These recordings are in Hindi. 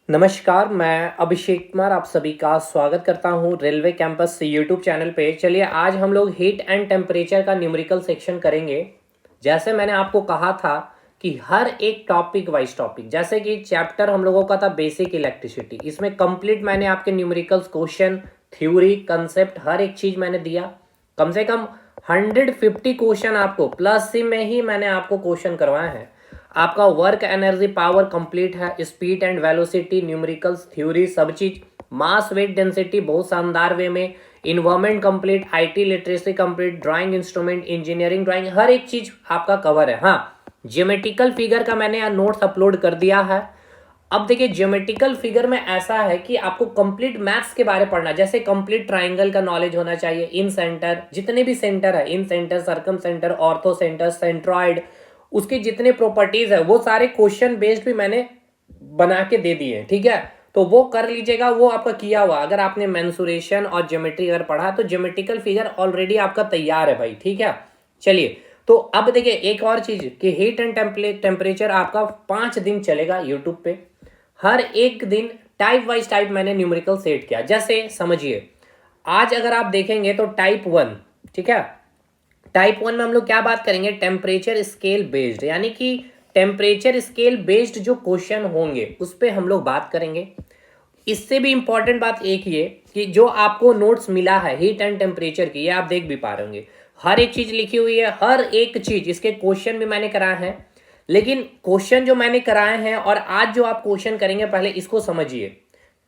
नमस्कार, मैं अभिषेक कुमार आप सभी का स्वागत करता हूं रेलवे कैंपस यूट्यूब चैनल पे। चलिए आज हम लोग हीट एंड टेम्परेचर का न्यूमेरिकल सेक्शन करेंगे। जैसे मैंने आपको कहा था कि हर एक टॉपिक वाइज टॉपिक, जैसे कि चैप्टर हम लोगों का था बेसिक इलेक्ट्रिसिटी, इसमें कंप्लीट मैंने आपके न्यूमेरिकल्स, क्वेश्चन, थ्योरी, कंसेप्ट हर एक चीज मैंने दिया। कम से कम 150 क्वेश्चन आपको प्लस सी में ही मैंने आपको क्वेश्चन करवाए हैं। आपका वर्क एनर्जी पावर कंप्लीट है, speed and velocity, numericals, theory, सब चीज, मास वेट डेंसिटी बहुत शानदार वे में, environment complete, IT literacy complete, drawing instrument, engineering drawing, हर एक चीज आपका कवर है। हाँ, ज्योमेट्रिकल फिगर का मैंने नोट्स अपलोड कर दिया है। अब देखिए ज्योमेट्रिकल फिगर में ऐसा है कि आपको कंप्लीट मैथ्स के बारे में पढ़ना, जैसे कंप्लीट ट्राइंगल का नॉलेज होना चाहिए, इन सेंटर, जितने भी सेंटर है, incentre, circumcentre, orthocentre, centroid, उसकी जितने प्रॉपर्टीज है वो सारे क्वेश्चन बेस्ड भी मैंने बना के दे दिए। ठीक है, तो वो कर लीजिएगा, वो आपका किया हुआ। अगर आपने मेंसुरेशन और ज्योमेट्री अगर पढ़ा तो ज्योमेट्रिकल फिगर ऑलरेडी आपका तैयार है भाई। ठीक है, चलिए तो अब देखिए एक और चीज कि हीट एंड टेम्परेचर आपका 5 दिन चलेगा यूट्यूब पे। हर एक दिन टाइप वाइज टाइप मैंने न्यूमेरिकल सेट किया। जैसे समझिए आज अगर आप देखेंगे तो टाइप 1, ठीक है, टाइप 1 में हम लोग क्या बात करेंगे, टेम्परेचर स्केल बेस्ड, यानी कि टेम्परेचर स्केल बेस्ड जो क्वेश्चन होंगे उस पर हम लोग बात करेंगे। इससे भी इंपॉर्टेंट बात एक ये कि जो आपको नोट्स मिला है हीट एंड टेम्परेचर की, ये आप देख भी पा रहे होंगे, हर एक चीज लिखी हुई है, हर एक चीज, इसके क्वेश्चन भी मैंने कराए हैं। लेकिन क्वेश्चन जो मैंने कराए हैं और आज जो आप क्वेश्चन करेंगे, पहले इसको समझिए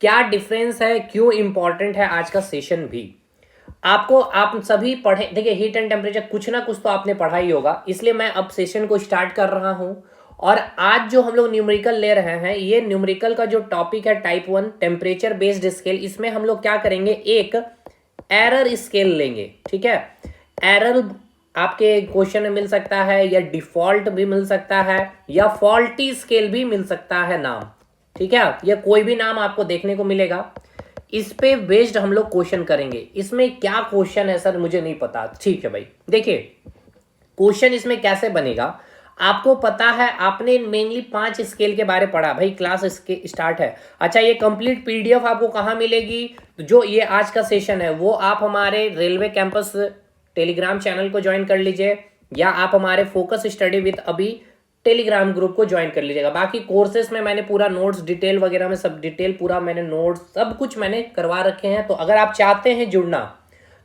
क्या डिफरेंस है, क्यों इंपॉर्टेंट है आज का सेशन भी आपको। आप सभी पढ़े, देखिए हीट एंड टेम्परेचर कुछ ना कुछ तो आपने पढ़ा ही होगा, इसलिए मैं अब सेशन को स्टार्ट कर रहा हूं। और आज जो हम लोग न्यूमेरिकल ले रहे हैं, ये न्यूमेरिकल का जो टॉपिक है टाइप 1 टेम्परेचर बेस्ड स्केल, इसमें हम लोग क्या करेंगे, एक एरर स्केल लेंगे। ठीक है, एरर आपके क्वेश्चन में मिल सकता है, या डिफॉल्ट भी मिल सकता है, या फॉल्टी स्केल भी मिल सकता है नाम। ठीक है, या कोई भी नाम आपको देखने को मिलेगा। इस पे बेस्ड हम लोग क्वेश्चन करेंगे। इसमें क्या क्वेश्चन है सर मुझे नहीं पता। ठीक है भाई, देखिए क्वेश्चन इसमें कैसे बनेगा आपको पता है, आपने मेनली 5 स्केल के बारे पढ़ा भाई, क्लास स्टार्ट है। अच्छा, ये कंप्लीट पीडीएफ आपको कहाँ मिलेगी, तो जो ये आज का सेशन है वो आप हमारे रेलवे कैंपस टेलीग्राम चैनल को ज्वाइन कर लीजिए, या आप हमारे फोकस स्टडी विद अभी टेलीग्राम ग्रुप को ज्वाइन कर लीजिएगा। बाकी कोर्सेस में मैंने पूरा नोट्स डिटेल वगैरह में सब डिटेल पूरा मैंने नोट्स सब कुछ मैंने करवा रखे हैं। तो अगर आप चाहते हैं जुड़ना,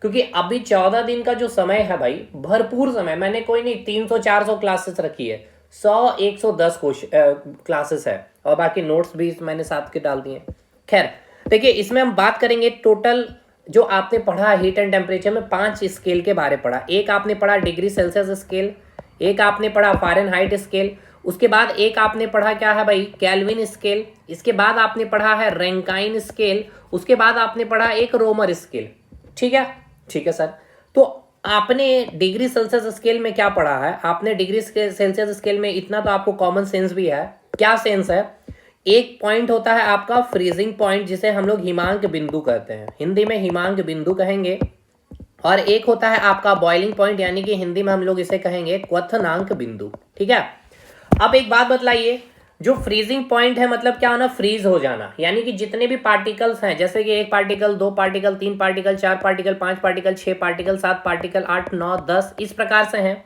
क्योंकि अभी 14 दिन का जो समय है भाई, भरपूर समय, मैंने कोई नहीं 300-400 क्लासेस रखी है, 100-110 क्लासेस है, और बाकी नोट्स भी मैंने साथ के डाल दिए। खैर देखिए, इसमें हम बात करेंगे टोटल जो आपने पढ़ा हीट एंड टेम्परेचर में 5 स्केल के बारे पढ़ा। एक आपने पढ़ा डिग्री सेल्सियस स्केल, एक आपने पढ़ा फ़ारेनहाइट स्केल, उसके बाद एक आपने पढ़ा क्या है भाई, केल्विन स्केल, इसके बाद आपने पढ़ा है रैंकाइन स्केल, उसके बाद आपने पढ़ा एक रोमर स्केल। ठीक है, ठीक है सर। तो आपने डिग्री सेल्सियस स्केल में क्या पढ़ा है, आपने डिग्री सेल्सियस स्केल में इतना तो आपको कॉमन सेंस भी है। क्या सेंस है, एक पॉइंट होता है आपका फ्रीजिंग पॉइंट, जिसे हम लोग हिमांक बिंदु कहते हैं, हिंदी में हिमांक बिंदु कहेंगे, और एक होता है आपका बॉइलिंग पॉइंट, यानी कि हिंदी में हम लोग इसे कहेंगे क्वथनांक बिंदु। ठीक है, अब एक बात बतलाइए, जो फ्रीजिंग पॉइंट है मतलब क्या होना, फ्रीज हो जाना, यानी कि जितने भी पार्टिकल्स हैं, जैसे कि 1 particle, 2 particle, 3 particle, 4 particle, 5 particle, 6 particle, 7 particle, 8, 9, 10, इस प्रकार से हैं।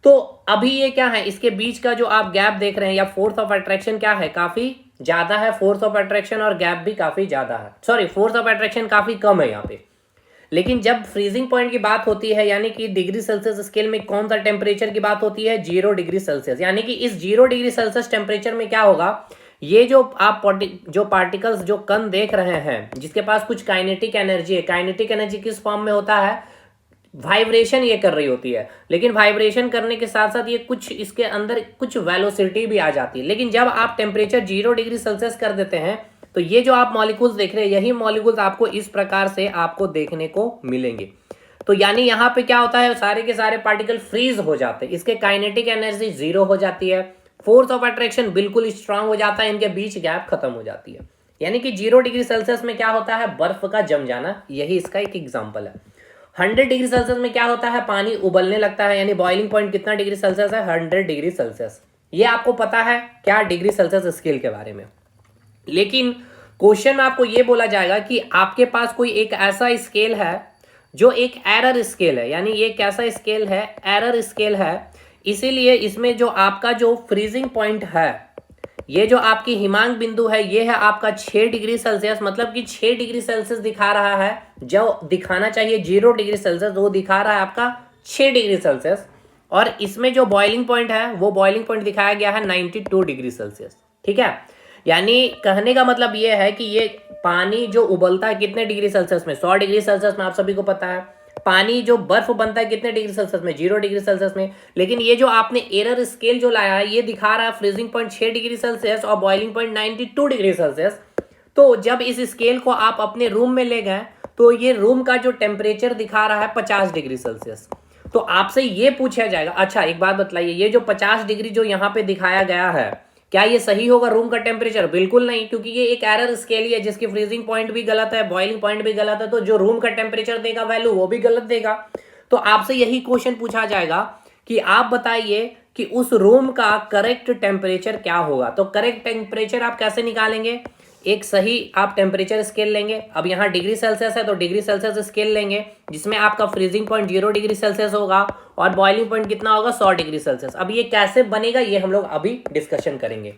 तो अभी ये क्या है, इसके बीच का जो आप गैप देख रहे हैं, या फोर्स ऑफ अट्रैक्शन क्या है, काफी ज्यादा है, फोर्स ऑफ अट्रैक्शन और गैप भी काफी ज्यादा है, सॉरी फोर्स ऑफ अट्रैक्शन काफी कम है यहाँ पे। लेकिन जब फ्रीजिंग पॉइंट की बात होती है, यानी कि डिग्री सेल्सियस स्केल में कौन सा टेम्परेचर की बात होती है, 0 डिग्री सेल्सियस, यानी कि इस 0 डिग्री सेल्सियस टेम्परेचर में क्या होगा, ये जो आप जो पार्टिकल्स, जो कण देख रहे हैं, जिसके पास कुछ काइनेटिक एनर्जी है, काइनेटिक एनर्जी किस फॉर्म में होता है, वाइब्रेशन ये कर रही होती है, लेकिन वाइब्रेशन करने के साथ साथ ये कुछ इसके अंदर कुछ वेलोसिटी भी आ जाती है। लेकिन जब आप टेम्परेचर 0 डिग्री सेल्सियस कर देते हैं, तो ये जो आप मॉलिक्यूल्स देख रहे हैं, यही मॉलिक्यूल्स आपको इस प्रकार से आपको देखने को मिलेंगे। तो यानी यहाँ पे क्या होता है, सारे के सारे पार्टिकल फ्रीज हो जाते हैं, इसके काइनेटिक एनर्जी 0 हो जाती है, फोर्स ऑफ अट्रैक्शन बिल्कुल स्ट्रांग हो जाता है, इनके बीच गैप खत्म हो जाती है। यानी कि 0 डिग्री सेल्सियस में क्या होता है, बर्फ का जम जाना, यही इसका एक एग्जाम्पल है। 100 डिग्री सेल्सियस में क्या होता है, पानी उबलने लगता है, यानी बॉइलिंग पॉइंट कितना डिग्री सेल्सियस है, 100 डिग्री सेल्सियस। ये आपको पता है क्या डिग्री सेल्सियस स्केल के बारे में। लेकिन क्वेश्चन में आपको ये बोला जाएगा कि आपके पास कोई एक ऐसा स्केल है जो एक एरर स्केल है, यानी ये कैसा स्केल है, एरर स्केल है। इसीलिए इसमें जो आपका जो फ्रीजिंग पॉइंट है, ये जो आपकी हिमांक बिंदु है, ये है आपका 6 डिग्री सेल्सियस, मतलब कि 6 डिग्री सेल्सियस दिखा रहा है। जो दिखाना चाहिए 0 डिग्री सेल्सियस, वो दिखा रहा है आपका 6 डिग्री सेल्सियस। और इसमें जो बॉइलिंग पॉइंट है, वो बॉइलिंग पॉइंट दिखाया गया है 92 डिग्री सेल्सियस। ठीक है, यानी कहने का मतलब ये है कि ये पानी जो उबलता है कितने डिग्री सेल्सियस में, 100 डिग्री सेल्सियस में, आप सभी को पता है। पानी जो बर्फ बनता है कितने डिग्री सेल्सियस में, 0 डिग्री सेल्सियस में। लेकिन ये जो आपने एरर स्केल जो लाया है, ये दिखा रहा है फ्रीजिंग पॉइंट 6 डिग्री सेल्सियस और बॉइलिंग पॉइंट 92 डिग्री सेल्सियस। तो जब इस स्केल को आप अपने रूम में ले गए, तो ये रूम का जो टेम्परेचर दिखा रहा है 50 डिग्री सेल्सियस। तो आपसे ये पूछा जाएगा, अच्छा एक बात बतलाइए, ये जो 50 डिग्री जो यहाँ पे दिखाया गया है, क्या ये सही होगा रूम का टेम्परेचर? बिल्कुल नहीं, क्योंकि ये एक एरर स्केल ही है जिसकी फ्रीजिंग पॉइंट भी गलत है, बॉइलिंग पॉइंट भी गलत है, तो जो रूम का टेम्परेचर देगा वैल्यू, वो भी गलत देगा। तो आपसे यही क्वेश्चन पूछा जाएगा कि आप बताइए कि उस रूम का करेक्ट टेम्परेचर क्या होगा। तो करेक्ट टेम्परेचर आप कैसे निकालेंगे? एक सही आप टेम्परेचर स्केल लेंगे। अब यहाँ डिग्री सेल्सियस है तो डिग्री सेल्सियस स्केल लेंगे, जिसमें आपका फ्रीजिंग पॉइंट 0 डिग्री सेल्सियस होगा और बॉइलिंग पॉइंट कितना होगा, 100 डिग्री सेल्सियस। अब ये कैसे बनेगा, ये हम लोग अभी डिस्कशन करेंगे।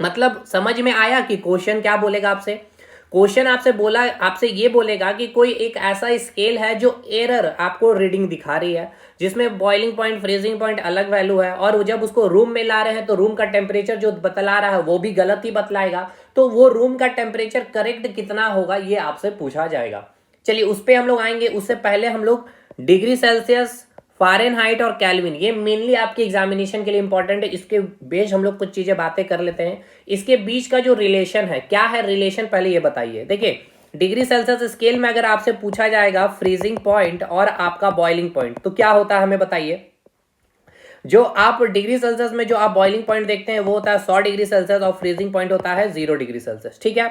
मतलब समझ में आया कि क्वेश्चन क्या बोलेगा आपसे? क्वेश्चन आपसे ये बोलेगा कि कोई एक ऐसा स्केल है जो एरर आपको रीडिंग दिखा रही है, जिसमें बॉइलिंग पॉइंट, फ्रीजिंग पॉइंट अलग वैल्यू है, और जब उसको रूम में ला रहे हैं तो रूम का टेम्परेचर जो बतला रहा है वो भी गलत ही बतलाएगा। तो वो रूम का टेम्परेचर करेक्ट कितना होगा, ये आपसे पूछा जाएगा। चलिए उस पर हम लोग आएंगे। उससे पहले हम लोग डिग्री सेल्सियस, फ़ारेनहाइट और केल्विन, ये मेनली आपके एग्जामिनेशन के लिए इंपॉर्टेंट है। इसके बेस हम लोग कुछ चीजें बातें कर लेते हैं। इसके बीच का जो रिलेशन है, क्या है रिलेशन, पहले ये बताइए। देखिए डिग्री सेल्सियस स्केल में अगर आपसे पूछा जाएगा फ्रीजिंग पॉइंट और आपका बॉइलिंग पॉइंट, तो क्या होता है हमें बताइए। जो आप डिग्री सेल्सियस में जो आप बॉइलिंग पॉइंट देखते हैं वो होता है 100 डिग्री सेल्सियस और फ्रीजिंग पॉइंट होता है 0 डिग्री सेल्सियस। ठीक है,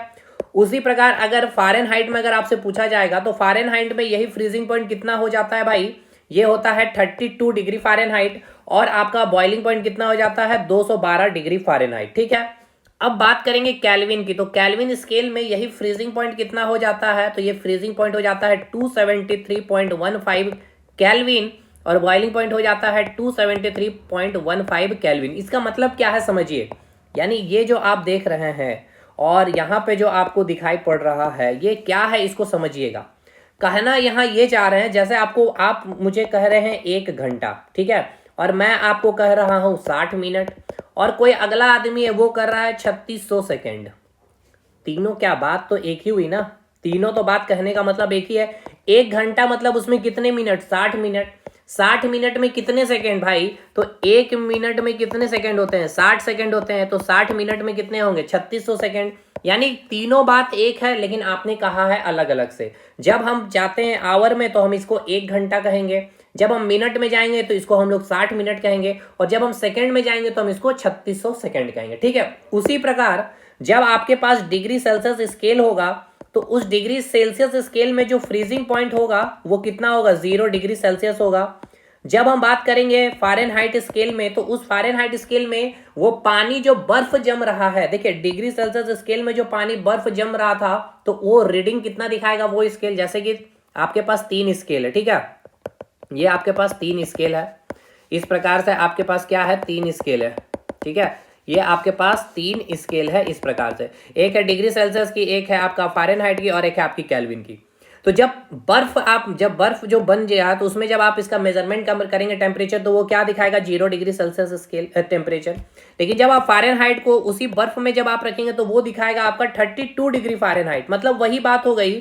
उसी प्रकार अगर फ़ारेनहाइट में अगर आपसे पूछा जाएगा तो फ़ारेनहाइट में यही फ्रीजिंग पॉइंट कितना हो जाता है भाई, ये होता है 32 डिग्री फ़ारेनहाइट, और आपका बॉइलिंग पॉइंट कितना हो जाता है 212 डिग्री फ़ारेनहाइट। ठीक है, अब बात करेंगे केल्विन की। तो केल्विन स्केल में यही फ्रीजिंग पॉइंट कितना हो जाता है, तो ये फ्रीजिंग पॉइंट हो जाता है 273.15 केल्विन और बॉइलिंग पॉइंट हो जाता है 273.15 केल्विन। इसका मतलब क्या है समझिए, यानी ये जो आप देख रहे हैं और यहाँ पे जो आपको दिखाई पड़ रहा है, ये क्या है इसको समझिएगा। कहना यहाँ ये चाह रहे हैं, जैसे आप मुझे कह रहे हैं 1 घंटा, ठीक है, और मैं आपको कह रहा हूँ 60 मिनट, और कोई अगला आदमी है वो कर रहा है 3600 सेकेंड। तीनों क्या बात तो एक ही हुई ना, तीनों तो बात कहने का मतलब एक ही है। 1 घंटा मतलब उसमें कितने मिनट, 60 मिनट। 60 मिनट में कितने सेकेंड भाई, तो 1 मिनट में कितने सेकेंड होते हैं, 60 सेकेंड होते हैं, तो 60 मिनट में कितने होंगे, 3600 सेकेंड। यानी तीनों बात एक है, लेकिन आपने कहा है अलग अलग से। जब हम जाते हैं आवर में तो हम इसको 1 घंटा कहेंगे, जब हम मिनट में जाएंगे तो इसको हम लोग 60 मिनट कहेंगे, और जब हम सेकंड में जाएंगे तो हम इसको 3600 सेकंड कहेंगे। ठीक है, उसी प्रकार जब आपके पास डिग्री सेल्सियस स्केल होगा तो उस डिग्री सेल्सियस स्केल में जो फ्रीजिंग पॉइंट होगा वो कितना होगा, 0 डिग्री सेल्सियस होगा। जब हम बात करेंगे फ़ारेनहाइट स्केल में, तो उस फ़ारेनहाइट स्केल में वो पानी जो बर्फ जम रहा है, देखिए डिग्री सेल्सियस स्केल में जो पानी बर्फ जम रहा था, तो वो रीडिंग कितना दिखाएगा वो स्केल। जैसे कि आपके पास 3 स्केल है, ठीक है, ये आपके पास 3 स्केल है। इस प्रकार से आपके पास क्या है, 3 स्केल है। ठीक है, ये आपके पास 3 स्केल है इस प्रकार से। एक है डिग्री सेल्सियस की, एक है आपका फ़ारेनहाइट की, और एक है आपकी केल्विन की। तो जब बर्फ जो बन गया तो उसमें जब आप इसका मेजरमेंट करेंगे टेम्परेचर, तो वो क्या दिखाएगा, 0 डिग्री सेल्सियस स्केल टेम्परेचर। लेकिन जब आप फ़ारेनहाइट को उसी बर्फ में जब आप रखेंगे तो वो दिखाएगा आपका 32 डिग्री फ़ारेनहाइट। मतलब वही बात हो गई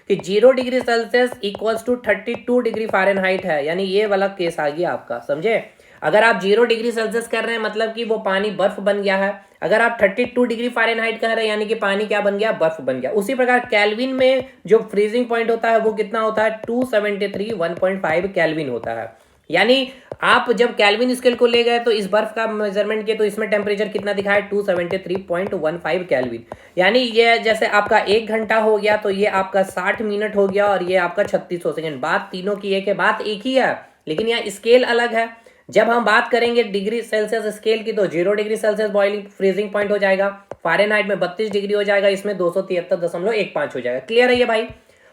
कि 0 degree Celsius equals to 32 degree Fahrenheit है, यानी ये वाला केस आ गया आपका, समझे। अगर आप 0 डिग्री सेल्सियस कर रहे हैं मतलब कि वो पानी बर्फ बन गया है, अगर आप 32 डिग्री फ़ारेनहाइट कह रहे हैं यानी कि पानी क्या बन गया, बर्फ बन गया। उसी प्रकार केल्विन में जो फ्रीजिंग पॉइंट होता है वो कितना होता है, 273.15 केल्विन होता है। यानी आप जब केल्विन स्केल को ले गए तो इस बर्फ का मेजरमेंट किया तो इसमें टेम्परेचर कितना दिखाया, 273.15 केल्विन। यानी ये जैसे आपका 1 घंटा हो गया तो ये आपका 60 मिनट हो गया, और ये आपका 3600 सेकेंड। बात तीनों की एक है, बात एक ही है, लेकिन यहाँ स्केल अलग है। जब हम बात करेंगे डिग्री सेल्सियस स्केल की तो 0 degree Celsius boiling freezing point हो जाएगा, फ़ारेनहाइट में 32 डिग्री हो जाएगा, इसमें 273.15 हो जाएगा। क्लियर है ये भाई?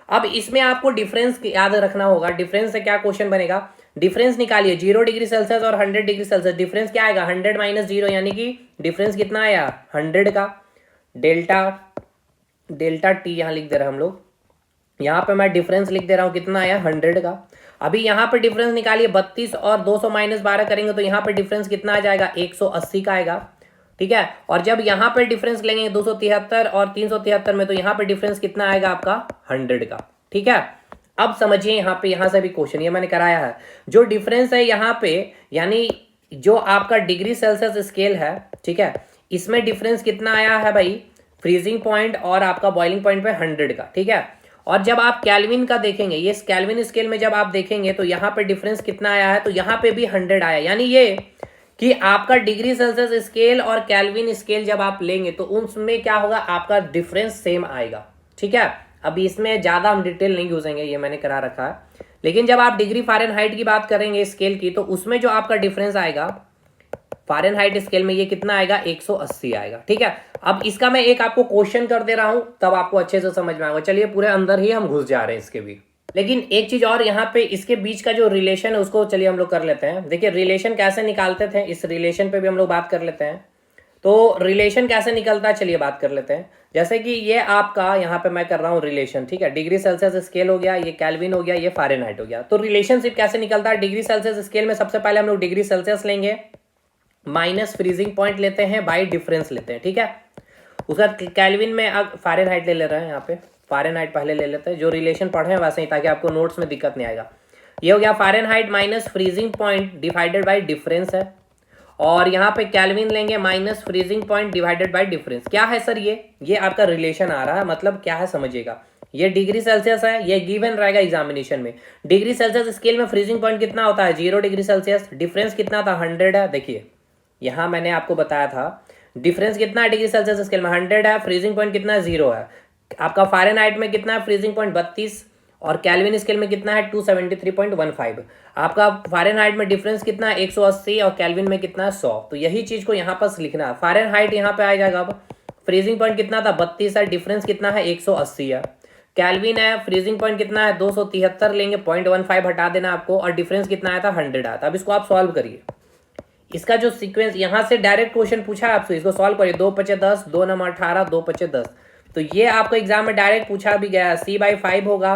अब इसमें आपको डिफरेंस याद रखना होगा। डिफरेंस से क्या क्वेश्चन बनेगा, डिफरेंस निकालिए 0 डिग्री सेल्सियस और 100 डिग्री सेल्सियस। डिफरेंस क्या आएगा, 100 माइनस 0, यानी कि डिफरेंस कितना आया 100 का। डेल्टा टी यहाँ लिख दे रहे हैं हम लोग, यहाँ पे मैं डिफरेंस लिख दे रहा हूँ, कितना आया 100 का। अभी यहाँ पे डिफरेंस निकालिए, 32 और 200 माइनस 12 करेंगे तो यहाँ पे डिफरेंस कितना आ जाएगा 180 का आएगा, ठीक है। और जब यहाँ पे डिफरेंस लेंगे 273 और 373 में, तो यहाँ पे डिफरेंस कितना आएगा आपका 100 का, ठीक है। अब समझिए यहाँ पे, यहाँ से भी क्वेश्चन ये मैंने कराया है, जो डिफरेंस है यहाँ पे, यानी जो आपका डिग्री सेल्सियस स्केल है, ठीक है, इसमें डिफरेंस कितना आया है भाई, फ्रीजिंग पॉइंट और आपका बॉइलिंग पॉइंट पे 100 का, ठीक है। और जब आप कैल्विन का देखेंगे, ये कैल्विन स्केल में जब आप देखेंगे तो यहाँ पे डिफरेंस कितना आया है, तो यहाँ पे भी 100 आया, यानी ये कि आपका डिग्री सेल्सियस स्केल और कैल्विन स्केल जब आप लेंगे तो उसमें क्या होगा, आपका डिफरेंस सेम आएगा, ठीक है। अभी इसमें ज़्यादा हम डिटेल नहीं घुसेंगे, ये मैंने करा रखा है। लेकिन जब आप डिग्री फ़ारेनहाइट की बात करेंगे स्केल की, तो उसमें जो आपका डिफरेंस आएगा फ़ारेनहाइट स्केल में, ये कितना आएगा 180 आएगा, ठीक है। अब इसका मैं एक आपको क्वेश्चन कर दे रहा हूं, तब आपको अच्छे से समझ में आएगा। चलिए पूरे अंदर ही हम घुस जा रहे हैं इसके भी। लेकिन एक चीज और, यहाँ पे इसके बीच का जो रिलेशन है उसको चलिए हम लोग कर लेते हैं। देखिए रिलेशन कैसे निकालते थे, इस रिलेशन पे भी हम लोग बात कर लेते हैं। तो रिलेशन कैसे निकलता है, चलिए बात कर लेते हैं। जैसे कि ये आपका यहाँ पे मैं कर रहा हूँ रिलेशन, ठीक है, डिग्री सेल्सियस स्केल हो गया, ये कैल्विन हो गया, ये फ़ारेनहाइट हो गया। तो रिलेशनशिप कैसे निकलता है, डिग्री सेल्सियस स्केल में सबसे पहले हम लोग डिग्री सेल्सियस लेंगे, माइनस फ्रीजिंग पॉइंट लेते हैं, बाई डिफरेंस लेते हैं, ठीक है। उसका कैल्विन में अब फ़ारेनहाइट ले रहे हैं, यहाँ पे फ़ारेनहाइट पहले ले लेते हैं, जो रिलेशन पढ़े हैं वैसे ही, ताकि आपको नोट्स में दिक्कत नहीं आएगा। ये हो गया Fahrenheit minus freezing point divided by difference है, और यहाँ पे कैल्विन लेंगे minus freezing point divided by difference. क्या है सर ये आपका रिलेशन आ रहा है, मतलब क्या है समझिएगा। ये डिग्री सेल्सियस है, ये गिवन रहेगा एग्जामिनेशन में। डिग्री सेल्सियस स्केल में फ्रीजिंग पॉइंट कितना होता है 0 डिग्री सेल्सियस, डिफरेंस कितना था 100 है। देखिए यहाँ मैंने आपको बताया था डिफरेंस कितना है डिग्री सेल्सियस स्केल में 100 है, फ्रीजिंग पॉइंट कितना है 0 है। आपका फ़ारेनहाइट में कितना है फ्रीजिंग पॉइंट 32, और कैल्विन स्केल में कितना है 273.15। आपका फ़ारेनहाइट में डिफरेंस कितना है 180, और कैल्विन में कितना है 100। तो यही चीज़ को यहाँ पर लिखना है। फ़ारेनहाइट यहाँ पे आ जाएगा, अब फ्रीजिंग पॉइंट कितना था 32 है, डिफरेंस कितना है 180 है। कैल्विन है, फ्रीजिंग पॉइंट कितना है 273 लेंगे, 0.15 हटा देना आपको, और डिफरेंस कितना आया था 100 आया था। अब इसको आप सॉल्व करिए, इसका जो सीक्वेंस यहाँ से डायरेक्ट क्वेश्चन पूछा है आपसे, इसको सॉल्व करिए। 2 पचे 10, 2 नम 18, 2 पचे 10। तो ये आपको एग्जाम में डायरेक्ट पूछा भी गया है। C/5 होगा,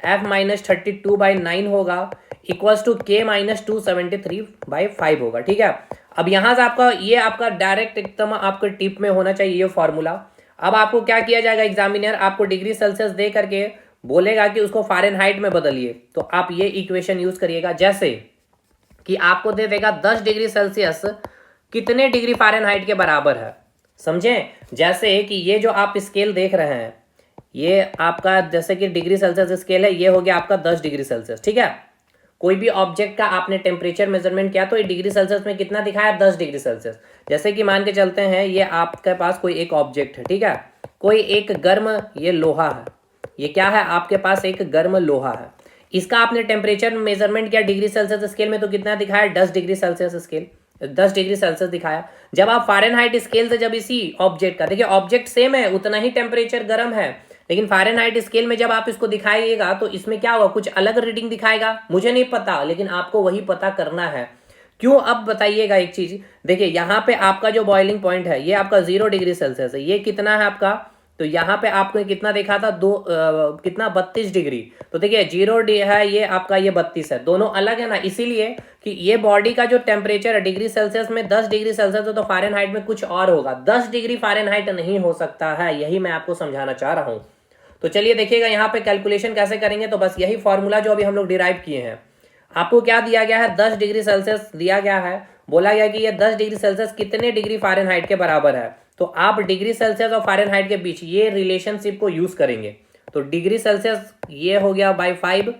F माइनस 32/9 होगा, इक्वल्स टू K माइनस 273/5 होगा, ठीक है। अब यहाँ से आपका ये आपका डायरेक्ट एकदम आपके टिप में होना चाहिए ये फॉर्मूला। अब आपको क्या किया जाएगा, एग्जामिनर आपको डिग्री सेल्सियस दे करके बोलेगा कि उसको फ़ारेनहाइट में बदलिए, तो आप ये इक्वेशन यूज करिएगा। जैसे कि आपको दे देगा 10 डिग्री सेल्सियस कितने डिग्री फ़ारेनहाइट के बराबर है, समझें। जैसे कि ये जो आप स्केल देख रहे हैं, ये आपका जैसे कि डिग्री सेल्सियस स्केल है, ये हो गया आपका 10 डिग्री सेल्सियस, ठीक है। कोई भी ऑब्जेक्ट का आपने टेम्परेचर मेजरमेंट किया तो ये डिग्री सेल्सियस में कितना दिखाया 10 डिग्री सेल्सियस। जैसे कि मान के चलते हैं ये आपके पास कोई एक ऑब्जेक्ट है, ठीक है, कोई एक गर्म ये लोहा है, ये क्या है आपके पास एक गर्म लोहा है। इसका आपने टेम्परेचर मेजरमेंट किया डिग्री सेल्सियस स्केल में, तो कितना दिखाया 10 degree Celsius scale, 10 degree Celsius दिखाया। जब आप फ़ारेनहाइट स्केल से जब इसी ऑब्जेक्ट का, देखिए ऑब्जेक्ट सेम है, उतना ही टेम्परेचर गर्म है, लेकिन फ़ारेनहाइट स्केल में जब आप इसको दिखाइएगा तो इसमें क्या होगा, कुछ अलग रीडिंग दिखाएगा, मुझे नहीं पता, लेकिन आपको वही पता करना है। क्यों, अब बताइएगा एक चीज। देखिए यहाँ पे आपका जो बॉइलिंग पॉइंट है ये आपका 0 डिग्री सेल्सियस है, ये कितना है आपका, तो यहाँ पे आपको कितना देखा था कितना 32 डिग्री। तो देखिए 0 है ये आपका, ये 32 है, दोनों अलग है ना, इसीलिए कि ये बॉडी का जो टेम्परेचर है डिग्री सेल्सियस में 10 डिग्री सेल्सियस है, तो फ़ारेनहाइट में कुछ और होगा, 10 डिग्री फ़ारेनहाइट नहीं हो सकता है, यही मैं आपको समझाना चाह रहा हूँ। तो चलिए देखिएगा यहाँ पे कैलकुलेशन कैसे करेंगे। तो बस यही फॉर्मूला जो अभी हम लोग डिराइव किए हैं, आपको क्या दिया गया है 10 डिग्री सेल्सियस दिया गया है, बोला गया कि ये 10 डिग्री सेल्सियस कितने डिग्री फ़ारेनहाइट के बराबर है। तो आप डिग्री सेल्सियस और फ़ारेनहाइट के बीच ये रिलेशनशिप को यूज करेंगे। तो डिग्री सेल्सियस ये हो गया by 5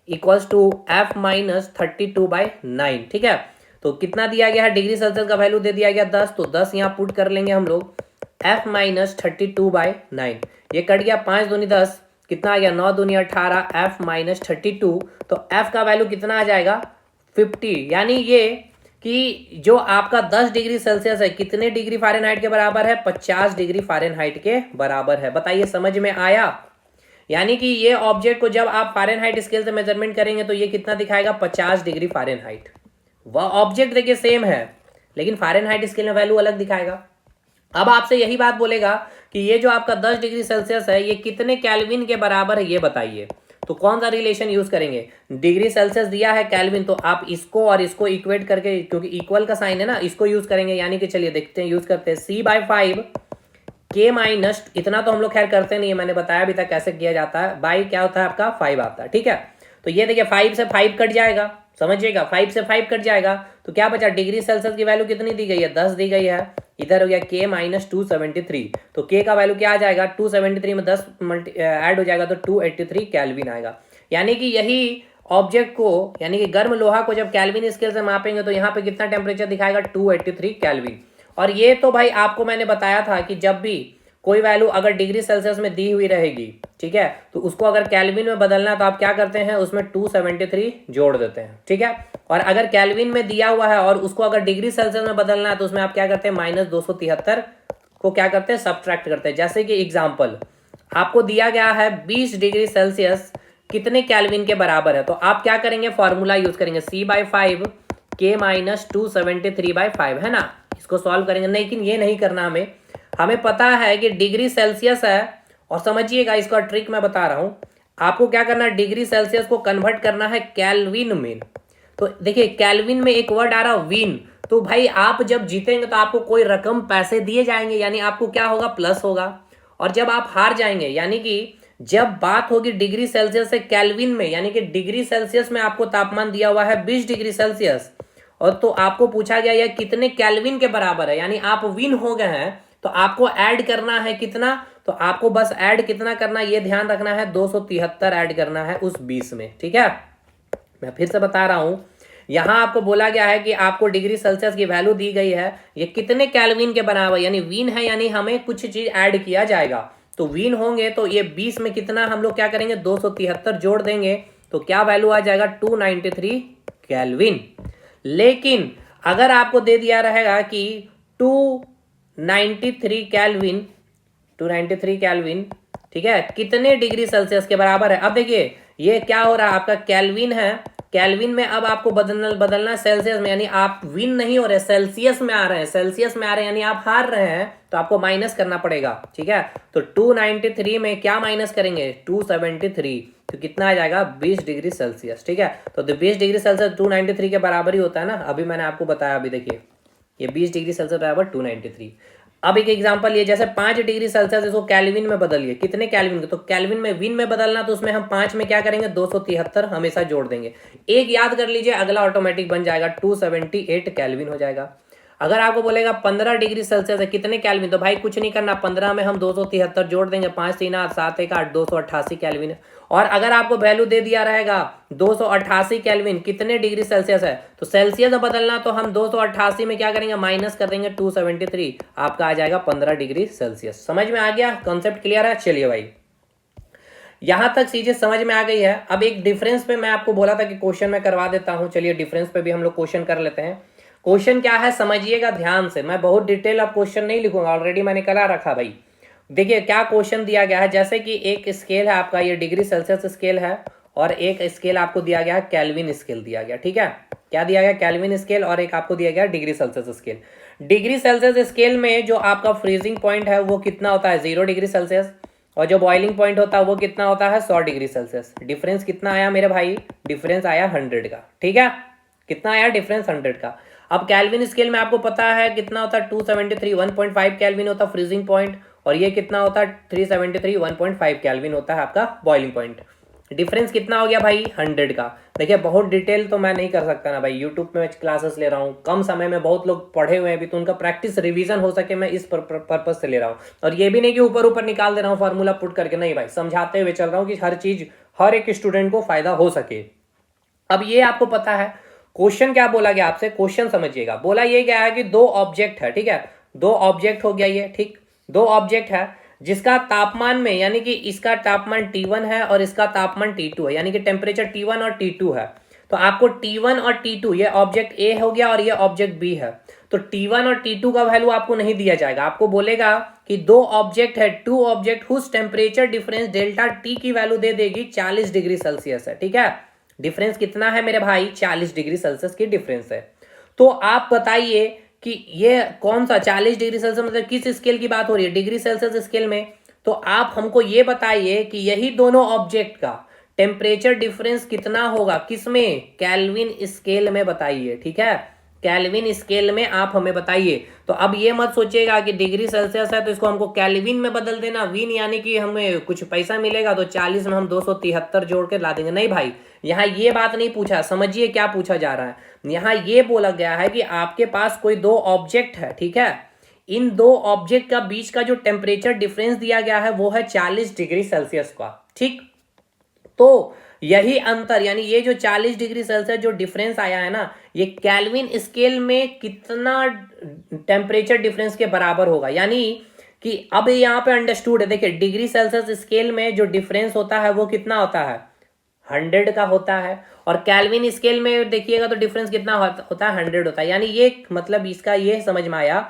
equals to F minus 32/9, ठीक है। तो कितना दिया गया है डिग्री सेल्सियस का वैल्यू दे दिया गया 10, तो 10 यहाँ पुट कर लेंगे हम लोग, F माइनस 32/9, ये कट गया 5 दूनी 10, कितना आ गया 9 दूनी 18, F माइनस 32, तो F का वैल्यू कितना आ जाएगा 50, यानी ये कि जो आपका 10 डिग्री सेल्सियस है कितने डिग्री फ़ारेनहाइट के बराबर है, 50 डिग्री फ़ारेनहाइट के बराबर है। बताइए समझ में आया। यानी कि ये ऑब्जेक्ट को जब आप फ़ारेनहाइट स्केल से मेजरमेंट करेंगे तो ये कितना दिखाएगा, 50 डिग्री फ़ारेनहाइट। वह ऑब्जेक्ट देखिए सेम है लेकिन फ़ारेनहाइट स्केल में वैल्यू अलग दिखाएगा। अब आपसे यही बात बोलेगा कि ये जो आपका 10 डिग्री सेल्सियस है ये कितने केल्विन के बराबर है, ये बताइए। तो कौन सा रिलेशन यूज करेंगे, डिग्री सेल्सियस दिया है केल्विन, तो आप इसको और इसको इक्वेट करके, क्योंकि इक्वल का साइन है ना, इसको यूज करेंगे। यानी कि चलिए देखते हैं, यूज करते हैं C/5 K माइनस, इतना तो हम लोग खैर करते नहीं है, मैंने बताया अभी तक कैसे किया जाता है। बाई क्या होता है आपका 5 आता है, ठीक है। तो ये देखिए 5 से 5 कट जाएगा, समझिएगा 5 से 5 कट जाएगा तो क्या बचा, डिग्री सेल्सियस की वैल्यू कितनी दी गई है, 10 दी गई है। इधर हो गया K माइनस 273, तो K का वैल्यू क्या आ जाएगा, 273 में 10 ऐड हो जाएगा तो 283 केल्विन आएगा। यानी कि यही ऑब्जेक्ट को, यानी कि गर्म लोहा को जब केल्विन स्केल से मापेंगे तो यहाँ पे कितना टेम्परेचर दिखाएगा, 283 केल्विन। और ये तो भाई आपको मैंने बताया था कि जब भी कोई वैल्यू अगर डिग्री सेल्सियस में दी हुई रहेगी, ठीक है, तो उसको अगर केल्विन में बदलना है तो आप क्या करते हैं, उसमें 273 जोड़ देते हैं, ठीक है। और अगर केल्विन में दिया हुआ है और उसको अगर डिग्री सेल्सियस में बदलना है तो उसमें आप क्या करते हैं, माइनस 273 को क्या करते हैं, सब्ट्रैक्ट करते हैं। जैसे कि एग्जाम्पल आपको दिया गया है 20 डिग्री सेल्सियस कितने केल्विन के बराबर है, तो आप क्या करेंगे, फॉर्मूला यूज करेंगे C/5 K माइनस 273/5, है ना। इसको सॉल्व करेंगे, लेकिन ये नहीं करना हमें पता है कि डिग्री सेल्सियस है। और समझिएगा इसका ट्रिक मैं बता रहा हूं आपको, क्या करना है, डिग्री सेल्सियस को कन्वर्ट करना है केल्विन में। तो देखिए केल्विन में एक वर्ड आ रहा विन, तो भाई आप जब जीतेंगे तो आपको कोई रकम पैसे दिए जाएंगे, यानी आपको क्या होगा, प्लस होगा। और जब आप हार जाएंगे, यानी कि जब बात होगी डिग्री सेल्सियस से केल्विन में, यानी कि डिग्री सेल्सियस में आपको तापमान दिया हुआ है 20 डिग्री सेल्सियस, और तो आपको पूछा गया यह कितने केल्विन के बराबर है, यानी आप विन हो गए हैं, तो आपको ऐड करना है कितना, तो आपको बस ऐड कितना करना है, ये ध्यान रखना है, 273 ऐड करना है उस 20 में, ठीक है। मैं फिर से बता रहा हूं, यहां आपको बोला गया है कि आपको डिग्री सेल्सियस की वैल्यू दी गई है, ये कितने केल्विन के बराबर, यानी विन है, यानी हमें कुछ चीज ऐड किया जाएगा। तो विन होंगे तो ये 20 में कितना हम लोग क्या करेंगे, 273 जोड़ देंगे, तो क्या वैल्यू आ जाएगा, 293 केल्विन। लेकिन अगर आपको दे दिया रहेगा कि 293 केल्विन, 293 केल्विन, ठीक है, कितने डिग्री सेल्सियस के बराबर है। अब देखिए ये क्या हो रहा है, आपका केल्विन है, केल्विन में अब आपको बदलना सेल्सियस में, यानी आप विन नहीं हो रहे, सेल्सियस में आ रहे हैं, सेल्सियस में आ रहे हैं, यानी आप हार रहे हैं, तो आपको माइनस करना पड़ेगा, ठीक है। तो 293 में क्या माइनस करेंगे, 273, तो कितना आ जाएगा, 20 डिग्री सेल्सियस, ठीक है। तो 20 डिग्री सेल्सियस 293 के बराबर ही होता है ना, अभी मैंने आपको बताया। अभी देखिए ये 20 डिग्री सेल्सियस बराबर 293। अब एक एग्जांपल ये, जैसे 5 डिग्री सेल्सियस, इसको केल्विन में बदलिए, कितने केल्विन के, तो केल्विन में विन में बदलना, तो उसमें हम 5 में क्या करेंगे, 273 हमेशा जोड़ देंगे। एक याद कर लीजिए, अगला ऑटोमेटिक बन जाएगा, 278 केल्विन हो जाएगा। अगर आपको बोलेगा 15 डिग्री सेल्सियस है कितने केल्विन, तो भाई कुछ नहीं करना, 15 में हम 273 जोड़ देंगे, 5 3 8 7 1 8, 288 केल्विन। और अगर आपको वैल्यू दे दिया रहेगा 288 केल्विन कितने डिग्री सेल्सियस है, तो सेल्सियस में बदलना, तो हम 288 में क्या करेंगे, माइनस कर देंगे 273, आपका आ जाएगा 15 डिग्री सेल्सियस। समझ में आ गया, कॉन्सेप्ट क्लियर है। चलिए भाई यहां तक चीजें समझ में आ गई है। अब एक डिफरेंस पे मैं आपको बोला था कि क्वेश्चन मैं करवा देता हूं, चलिए डिफरेंस पे भी हम लोग क्वेश्चन कर लेते हैं। क्वेश्चन क्या है समझिएगा ध्यान से, मैं बहुत डिटेल अब क्वेश्चन नहीं लिखूंगा, ऑलरेडी मैंने करा रखा भाई। देखिए क्या क्वेश्चन दिया गया है, जैसे कि एक स्केल है आपका, ये डिग्री सेल्सियस स्केल है, और एक स्केल आपको दिया गया है केल्विन स्केल दिया गया, ठीक है। क्या दिया गया, केल्विन स्केल, और एक आपको दिया गया degree Celsius scale. Degree Celsius scale में जो आपका फ्रीजिंग पॉइंट है वो कितना होता है, 0 डिग्री सेल्सियस, और जो बॉइलिंग पॉइंट होता है वो कितना होता है, 100 डिग्री सेल्सियस। डिफरेंस कितना आया मेरे भाई, डिफरेंस आया 100 का, ठीक है। कितना आया डिफरेंस, 100 का। अब केल्विन स्केल में आपको पता है कितना होता है, 273 1.5 केल्विन होता है फ्रीजिंग पॉइंट, और ये कितना होता है 373 1.5 केल्विन होता है आपका बॉइलिंग पॉइंट। डिफरेंस कितना हो गया भाई, 100 का। देखिए बहुत डिटेल तो मैं नहीं कर सकता ना भाई, यूट्यूब में मैं क्लासेस ले रहा हूँ, कम समय में बहुत लोग पढ़े हुए हैं अभी, तो उनका प्रैक्टिस रिवीजन हो सके, मैं इस पर्पज से ले रहा हूँ। और ये भी नहीं कि ऊपर ऊपर निकाल दे रहा हूँ फार्मूला पुट करके, नहीं भाई, समझाते हुए चल रहा हूँ कि हर चीज हर एक स्टूडेंट को फायदा हो सके। अब ये आपको पता है क्वेश्चन क्या बोला गया आपसे, क्वेश्चन समझिएगा। बोला ये गया है कि 2 ऑब्जेक्ट है, ठीक है, 2 ऑब्जेक्ट हो गया ये, ठीक, 2 ऑब्जेक्ट है जिसका तापमान में, यानी कि इसका तापमान T1 है और इसका तापमान T2 है, यानी कि टेम्परेचर T1 और T2 है। तो आपको T1 और T2, ये ऑब्जेक्ट ए हो गया और ये ऑब्जेक्ट बी है, तो T1 और T2 का वैल्यू आपको नहीं दिया जाएगा। आपको बोलेगा कि दो ऑब्जेक्ट है, two object whose temperature difference delta T की वैल्यू दे देगी 40 डिग्री सेल्सियस है। ठीक है, डिफरेंस कितना है मेरे भाई, 40 डिग्री सेल्सियस की डिफरेंस है। तो आप बताइए कि ये कौन सा 40 डिग्री सेल्सियस मतलब किस स्केल की बात हो रही है, डिग्री सेल्सियस स्केल में। तो आप हमको ये बताइए कि यही दोनों ऑब्जेक्ट का टेम्परेचर डिफरेंस कितना होगा, किसमें, केल्विन स्केल में बताइए। ठीक है, केल्विन स्केल में आप हमें बताइए। तो अब ये मत सोचिएगा कि डिग्री सेल्सियस है तो इसको हमको केल्विन में बदल देना, विन यानी कि हमें कुछ पैसा मिलेगा तो 40 में हम 273 जोड़ के ला देंगे। नहीं भाई, यहाँ ये बात नहीं पूछा, समझिए क्या पूछा जा रहा है। यहाँ ये बोला गया है कि आपके पास कोई दो ऑब्जेक्ट है, ठीक है, इन दो ऑब्जेक्ट का बीच का जो टेम्परेचर डिफरेंस दिया गया है वो है 40 डिग्री सेल्सियस का। ठीक, तो यही अंतर यानी ये जो 40 डिग्री सेल्सियस जो डिफरेंस आया है ना, ये केल्विन स्केल में कितना टेम्परेचर डिफरेंस के बराबर होगा। यानी कि अब यहाँ पे अंडरस्टूड है, देखिए डिग्री सेल्सियस स्केल में जो डिफरेंस होता है वो कितना होता है, 100 का होता है, और केल्विन स्केल में देखिएगा तो डिफरेंस कितना होता है, 100 होता है। यानी ये मतलब इसका ये समझ में आया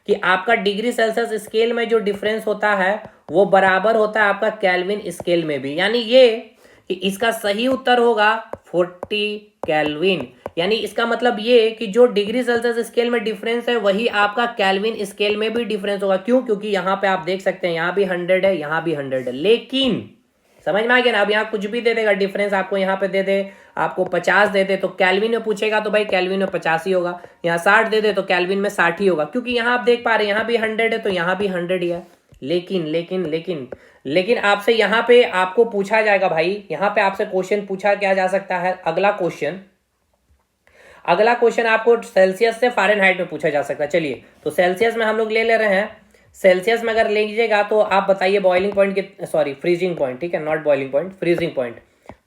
कि आपका डिग्री सेल्सियस स्केल में जो डिफरेंस होता है वो बराबर होता है आपका केल्विन स्केल में भी। यानी ये कि इसका सही उत्तर होगा 40 केल्विन। यानी इसका मतलब ये कि जो डिग्री सेल्सियस स्केल में डिफरेंस है वही आपका केल्विन स्केल में भी डिफरेंस होगा। क्यों, क्योंकि यहाँ पे आप देख सकते हैं यहाँ भी 100 है, यहाँ भी 100 है, लेकिन समझ में आ गया ना। अब यहाँ कुछ भी दे देगा डिफरेंस, आपको यहाँ पे दे दे आपको 50 दे दे तो केल्विन में पूछेगा तो भाई केल्विन में 50 ही होगा, यहाँ 60 दे दे तो केल्विन में 60 ही होगा, क्योंकि यहाँ आप देख पा रहे हैं यहाँ भी 100 है तो यहाँ भी 100 ही है। लेकिन लेकिन लेकिन लेकिन आपसे यहाँ पे आपको पूछा जाएगा भाई, यहाँ पे आपसे क्वेश्चन पूछा क्या जा सकता है, अगला क्वेश्चन आपको सेल्सियस से फ़ारेनहाइट में पूछा जा सकता है। चलिए, तो सेल्सियस में हम लोग ले रहे हैं। सेल्सियस में अगर लीजिएगा तो आप बताइए बॉइलिंग पॉइंट फ्रीजिंग पॉइंट, ठीक है, not boiling point,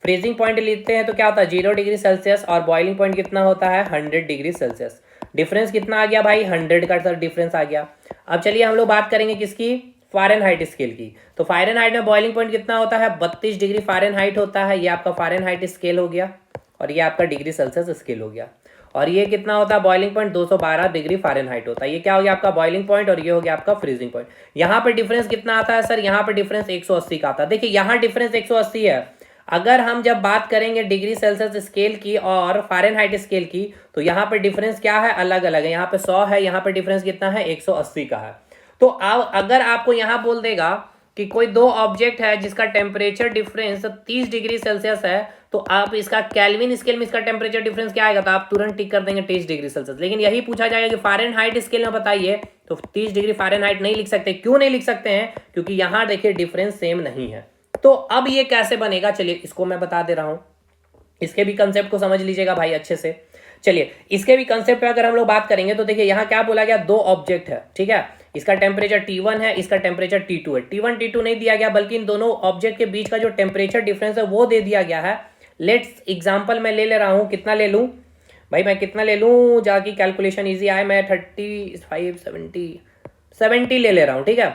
freezing point लेते हैं तो क्या होता है 0 डिग्री सेल्सियस, और बॉइलिंग पॉइंट कितना होता है 100 डिग्री सेल्सियस। डिफरेंस कितना आ गया भाई, 100 का डिफरेंस आ गया। अब चलिए हम लोग बात करेंगे किसकी, फ़ारेनहाइट स्केल की। तो फ़ारेनहाइट में बॉइलिंग पॉइंट कितना होता है 32 डिग्री फ़ारेनहाइट होता है, ये आपका फ़ारेनहाइट स्केल हो गया, और ये आपका डिग्री सेल्सियस स्केल हो गया। और ये कितना होता है बॉइलिंग पॉइंट 212 डिग्री फ़ारेनहाइट होता है, ये क्या हो गया आपका बॉइलिंग पॉइंट, और ये हो गया आपका फ्रीजिंग पॉइंट। यहाँ पे डिफरेंस कितना आता है सर, यहाँ पे डिफरेंस 180 का आता है। देखिए यहाँ डिफरेंस 180 है, अगर हम जब बात करेंगे डिग्री सेल्सियस स्केल की और फ़ारेनहाइट स्केल की तो यहाँ पे डिफरेंस क्या है, अलग अलग है। यहाँ पे 100 है, यहाँ पे डिफरेंस कितना है 180 का है। तो अगर आपको यहाँ बोल देगा कि कोई दो ऑब्जेक्ट है जिसका टेम्परेचर डिफरेंस 30 डिग्री सेल्सियस है, तो आप इसका केल्विन स्केल में इसका टेम्परेचर डिफरेंस क्या आएगा, तो आप तुरंत टिक कर देंगे 30 डिग्री सेल्सियस। लेकिन यही पूछा जाएगा कि फ़ारेनहाइट स्केल में बताइए, तो 30 डिग्री फ़ारेनहाइट नहीं लिख सकते। क्यों नहीं लिख सकते हैं, क्योंकि यहाँ देखिए डिफरेंस सेम नहीं है। तो अब ये कैसे बनेगा, चलिए इसको मैं बता दे रहा हूँ, इसके भी कंसेप्ट को समझ लीजिएगा भाई अच्छे से। चलिए इसके भी कंसेप्ट पे अगर हम लोग बात करेंगे तो देखिए यहाँ क्या बोला गया, दो ऑब्जेक्ट है, ठीक है, इसका टेम्परेचर T1 है, इसका टेम्परेचर T2 है। T1 T2 नहीं दिया गया, बल्कि इन दोनों ऑब्जेक्ट के बीच का जो टेम्परेचर डिफरेंस है वो दे दिया गया है। लेट्स एग्जाम्पल मैं ले रहा हूँ, कितना ले लूँ भाई, मैं कितना ले लूँ जाकि कैलकुलेशन ईजी आए, मैं 35 70 ले रहा हूँ, ठीक है।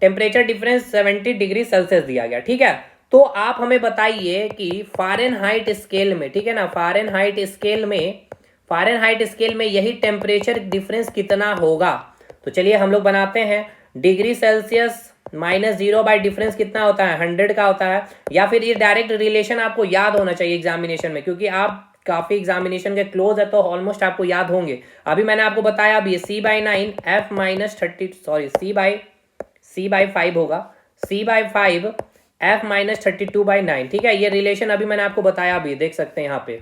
टेम्परेचर डिफरेंस 70 डिग्री सेल्सियस दिया गया, ठीक है। तो आप हमें बताइए कि फ़ारेनहाइट स्केल में, ठीक है ना, फ़ारेनहाइट स्केल में यही टेम्परेचर डिफरेंस कितना होगा। तो चलिए हम लोग बनाते हैं, डिग्री सेल्सियस -0 बाई डिफरेंस कितना होता है 100 का होता है। या फिर ये डायरेक्ट रिलेशन आपको याद होना चाहिए एग्जामिनेशन में, क्योंकि आप काफ़ी एग्जामिनेशन के क्लोज है तो ऑलमोस्ट आपको याद होंगे। अभी मैंने आपको बताया अभी C/9 C/5 होगा, C/5 F-32/9, ठीक है। ये रिलेशन अभी मैंने आपको बताया, अभी देख सकते हैं यहाँ पे,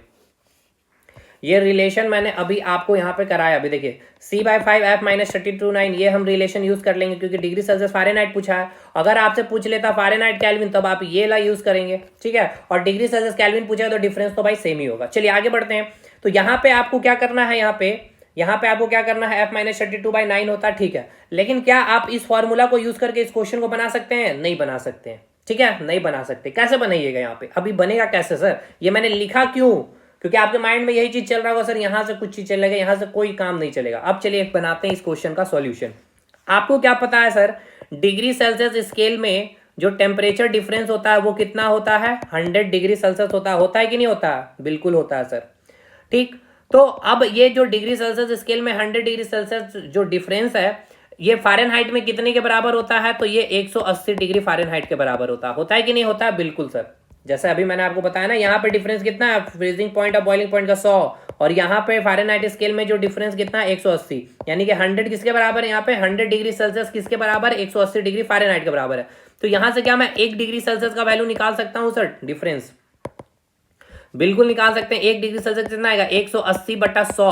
ये रिलेशन मैंने अभी आपको यहाँ पे कराया। अभी देखिए C/5 F-32/9, ये हम रिलेशन यूज कर लेंगे क्योंकि डिग्री सेल्सियस फ़ारेनहाइट पूछा है। अगर आपसे पूछ लेता फ़ारेनहाइट केल्विन तब आप ये ला यूज करेंगे, ठीक है, और डिग्री सेल्सियस केल्विन पूछा है तो डिफरेंस तो भाई सेम ही होगा। चलिए आगे बढ़ते हैं। तो यहाँ पे आपको क्या करना है, यहाँ पे आपको क्या करना है, F-32/9 होता है, ठीक है। लेकिन क्या आप इस फॉर्मूला को यूज करके इस क्वेश्चन को बना सकते हैं, नहीं बना सकते हैं, ठीक है, नहीं बना सकते। कैसे बनाइएगा यहाँ पे, अभी बनेगा कैसे सर, ये मैंने लिखा क्यों, क्योंकि आपके माइंड में यही चीज चल रहा होगा सर यहाँ से कुछ चीज चलेगा, यहाँ से कोई काम नहीं चलेगा। अब चलिए बनाते हैं इस क्वेश्चन का सॉल्यूशन। आपको क्या पता है सर, डिग्री सेल्सियस स्केल में जो टेम्परेचर डिफरेंस होता है वो कितना होता है 100 डिग्री सेल्सियस होता है कि नहीं होता है, बिल्कुल होता है सर। ठीक, तो अब ये जो डिग्री सेल्सियस स्केल में 100 डिग्री सेल्सियस जो डिफरेंस है, ये फ़ारेनहाइट में कितने के बराबर होता है? तो ये 180 डिग्री फ़ारेनहाइट के बराबर होता है कि नहीं होता है? बिल्कुल सर। जैसे अभी मैंने आपको बताया ना, यहाँ पे डिफरेंस कितना है, फ्रीजिंग पॉइंट और बॉइलिंग पॉइंट का 100, और यहाँ पे फ़ारेनहाइट स्केल में जो डिफरेंस कितना है, 180, यानी कि 100 किसके बराबर है? यहाँ पे 100 डिग्री सेल्सियस किसके बराबर? 180 डिग्री फ़ारेनहाइट के बराबर है। तो यहाँ से क्या मैं 1 डिग्री सेल्सियस का वैल्यू निकाल सकता हूँ सर? डिफरेंस बिल्कुल निकाल सकते हैं। 1 डिग्री सेल्सियस कितना आएगा? 180/100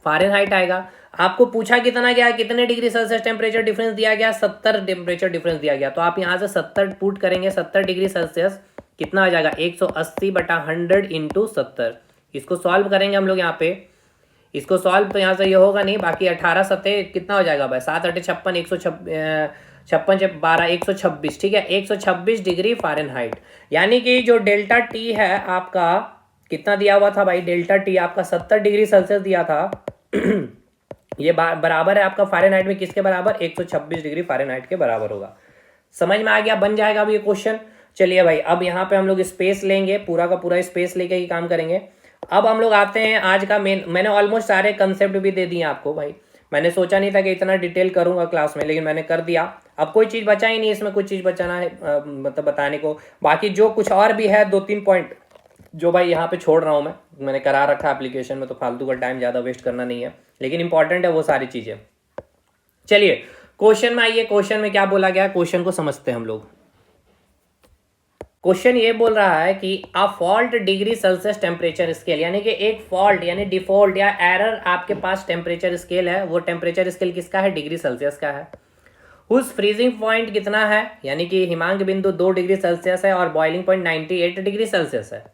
फ़ारेनहाइट आएगा। आपको पूछा कितना गया, कितने डिग्री सेल्सियस टेम्परेचर डिफरेंस दिया गया? 70 टेम्परेचर डिफरेंस दिया गया। तो आप यहाँ से 70 पुट करेंगे, 70 डिग्री सेल्सियस कितना आ जाएगा? 180/100 इंटू 70। इसको सॉल्व करेंगे हम लोग यहाँ पे, इसको सॉल्व तो यहाँ से ये होगा नहीं, बाकी 18 सत्ते कितना हो जाएगा भाई? 7 8 56, 156 12 126, ठीक है, 126 डिग्री फ़ारेनहाइट। यानी कि जो डेल्टा टी है आपका कितना दिया हुआ था भाई? डेल्टा टी आपका 70 डिग्री सेल्सियस दिया था। ये बराबर है आपका फ़ारेनहाइट में किसके बराबर? 126 डिग्री फ़ारेनहाइट के बराबर होगा। समझ में आ गया? बन जाएगा अब ये क्वेश्चन। चलिए भाई, अब यहाँ पे हम लोग स्पेस लेंगे, पूरा का पूरा स्पेस लेके ही काम करेंगे। अब हम लोग आते हैं आज का मेन। मैंने ऑलमोस्ट सारे कंसेप्ट भी दे दिए आपको भाई। मैंने सोचा नहीं था कि इतना डिटेल करूंगा क्लास में, लेकिन मैंने कर दिया। अब कोई चीज़ बचा ही नहीं, इसमें कुछ चीज़ बचाना है मतलब बताने को। बाकी जो कुछ और भी है 2-3 पॉइंट जो भाई यहाँ पे छोड़ रहा हूँ मैंने करा रखा है एप्लीकेशन में, तो फालतू का टाइम ज़्यादा वेस्ट करना नहीं है, लेकिन इंपॉर्टेंट है वो सारी चीज़ें। चलिए क्वेश्चन में आइए। क्वेश्चन में क्या बोला गया, क्वेश्चन को समझते हैं हम लोग। क्वेश्चन ये बोल रहा है कि a fault degree Celsius temperature scale, यानी कि एक फॉल्ट यानी डिफॉल्ट या एरर आपके पास टेम्परेचर स्केल है। वो टेम्परेचर स्केल किसका है? डिग्री सेल्सियस का है। उस फ्रीजिंग पॉइंट कितना है, यानी कि हिमांक बिंदु 2 डिग्री सेल्सियस है और बॉइलिंग पॉइंट 98 डिग्री सेल्सियस है।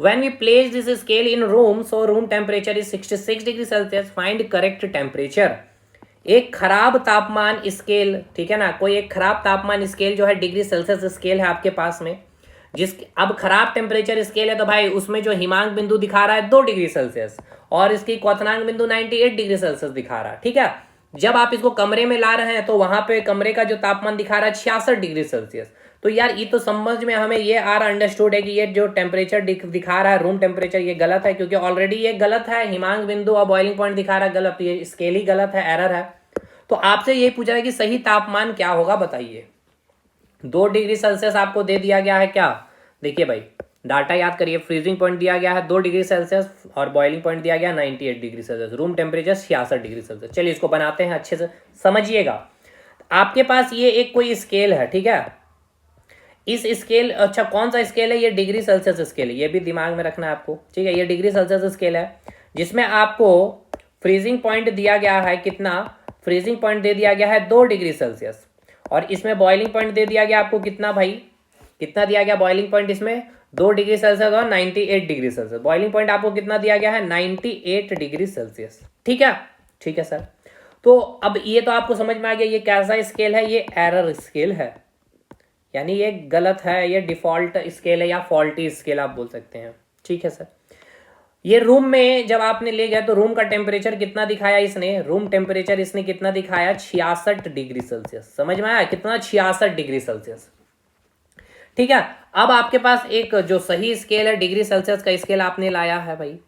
When we place this scale in room, so room temperature is 66 degree Celsius, find correct temperature. एक खराब तापमान स्केल, ठीक है ना, कोई एक खराब तापमान स्केल जो है डिग्री सेल्सियस स्केल है आपके पास में, अब खराब टेम्परेचर स्केल है तो भाई उसमें जो हिमांक बिंदु दिखा रहा है 2 डिग्री सेल्सियस और इसकी क्वथनांक बिंदु 98 डिग्री सेल्सियस दिखा रहा है, ठीक है। जब आप इसको कमरे में ला रहे हैं तो वहां पे कमरे का जो तापमान दिखा रहा है 66 डिग्री सेल्सियस। तो यार ये तो समझ में हमें ये आ रहा, अंडरस्टूड है कि ये जो टेम्परेचर दिखा रहा है रूम टेम्परेचर, ये गलत है, क्योंकि ऑलरेडी ये गलत है। हिमांक बिंदु और बॉइलिंग पॉइंट दिखा रहा है गलत, ये स्केल ही गलत है, एरर है। तो आपसे ये पूछ रहा है कि सही तापमान क्या होगा, बताइए। 2 डिग्री सेल्सियस आपको दे दिया गया है क्या? देखिए भाई डाटा याद करिए, फ्रीजिंग पॉइंट दिया गया है 2 डिग्री सेल्सियस और बॉइलिंग पॉइंट दिया गया 98 degree Celsius, room temperature 66 degree Celsius. चलिए इसको बनाते हैं, अच्छे से समझिएगा। आपके पास ये एक कोई स्केल है, ठीक है। इस स्केल, अच्छा कौन सा स्केल है? ये डिग्री सेल्सियस स्केल है, ये भी दिमाग में रखना है आपको, ठीक है। ये डिग्री सेल्सियस स्केल है जिसमें आपको फ्रीजिंग पॉइंट दिया गया है कितना? फ्रीजिंग पॉइंट दे दिया गया है 2 डिग्री सेल्सियस और इसमें बॉइलिंग पॉइंट दे दिया गया आपको कितना भाई? कितना दिया गया बॉइलिंग पॉइंट इसमें? 2 डिग्री सेल्सियस और 98 डिग्री सेल्सियस। बॉइलिंग पॉइंट आपको कितना दिया गया है? 98 डिग्री सेल्सियस, ठीक है। ठीक है सर, तो अब ये तो आपको समझ में आ गया ये कैसा स्केल है? ये एरर स्केल है, यानी ये गलत है, ये डिफॉल्ट स्केल है या फॉल्टी स्केल आप बोल सकते हैं, ठीक है सर। ये रूम में जब आपने ले गया तो रूम का टेम्परेचर कितना दिखाया इसने? रूम टेम्परेचर इसने कितना दिखाया? 66 डिग्री सेल्सियस। समझ में आया कितना? 66 डिग्री सेल्सियस, ठीक है। अब आपके पास एक जो सही स्केल है डिग्री सेल्सियस का स्केल आपने लाया है भाई।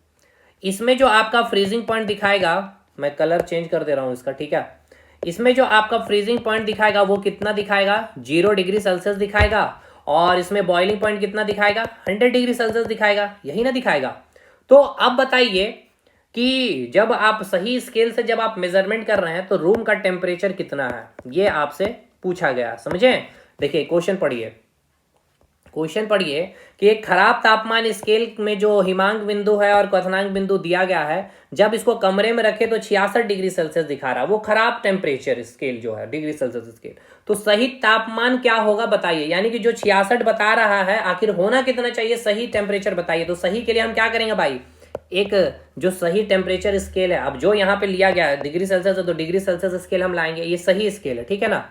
इसमें जो आपका फ्रीजिंग पॉइंट दिखाएगा, मैं कलर चेंज कर दे रहा हूं इसका, ठीक है। इसमें जो आपका फ्रीजिंग पॉइंट दिखाएगा वो कितना दिखाएगा? 0 डिग्री सेल्सियस दिखाएगा और इसमें बॉइलिंग पॉइंट कितना दिखाएगा? 100 डिग्री सेल्सियस दिखाएगा, यही ना दिखाएगा। तो अब बताइए कि जब आप सही स्केल से जब आप मेजरमेंट कर रहे हैं तो रूम का टेम्परेचर कितना है, ये आपसे पूछा गया, समझे। देखिए क्वेश्चन पढ़िए, क्वेश्चन पढ़िए कि एक खराब तापमान स्केल में जो हिमांक बिंदु है और क्वथनांक बिंदु दिया गया है, जब इसको कमरे में रखे तो 66 डिग्री सेल्सियस दिखा रहा है, वो खराब टेम्परेचर स्केल जो है डिग्री सेल्सियस स्केल। तो सही तापमान क्या होगा बताइए, यानी कि जो 66 बता रहा है आखिर होना कितना चाहिए, सही टेम्परेचर बताइए। तो सही के लिए हम क्या करेंगे भाई, एक जो सही टेम्परेचर स्केल है, अब जो यहाँ पे लिया गया है डिग्री सेल्सियस है तो डिग्री सेल्सियस स्केल हम लाएंगे, ये सही स्केल है, ठीक है ना।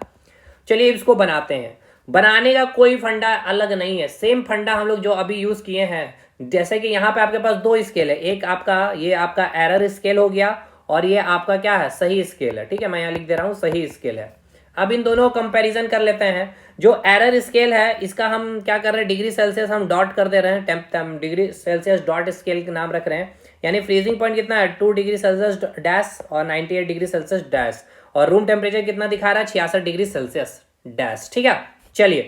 चलिए इसको बनाते हैं। बनाने का कोई फंडा अलग नहीं है, सेम फंडा हम लोग जो अभी यूज किए हैं। जैसे कि यहाँ पे आपके पास 2 स्केल है, एक आपका ये आपका एरर स्केल हो गया और ये आपका क्या है? सही स्केल है, ठीक है। मैं यहाँ लिख दे रहा हूँ सही स्केल है। अब इन दोनों कंपैरिजन कर लेते हैं। जो एरर स्केल है इसका हम क्या कर रहे हैं? डिग्री सेल्सियस हम डॉट कर दे रहे हैं, डिग्री सेल्सियस डॉट स्केल का नाम रख रहे हैं। यानी फ्रीजिंग पॉइंट कितना है 2 डिग्री सेल्सियस डैश और 98 डिग्री सेल्सियस डैश, और रूम टेम्परेचर कितना दिखा रहा है 66 डिग्री सेल्सियस डैश। ठीक है, चलिए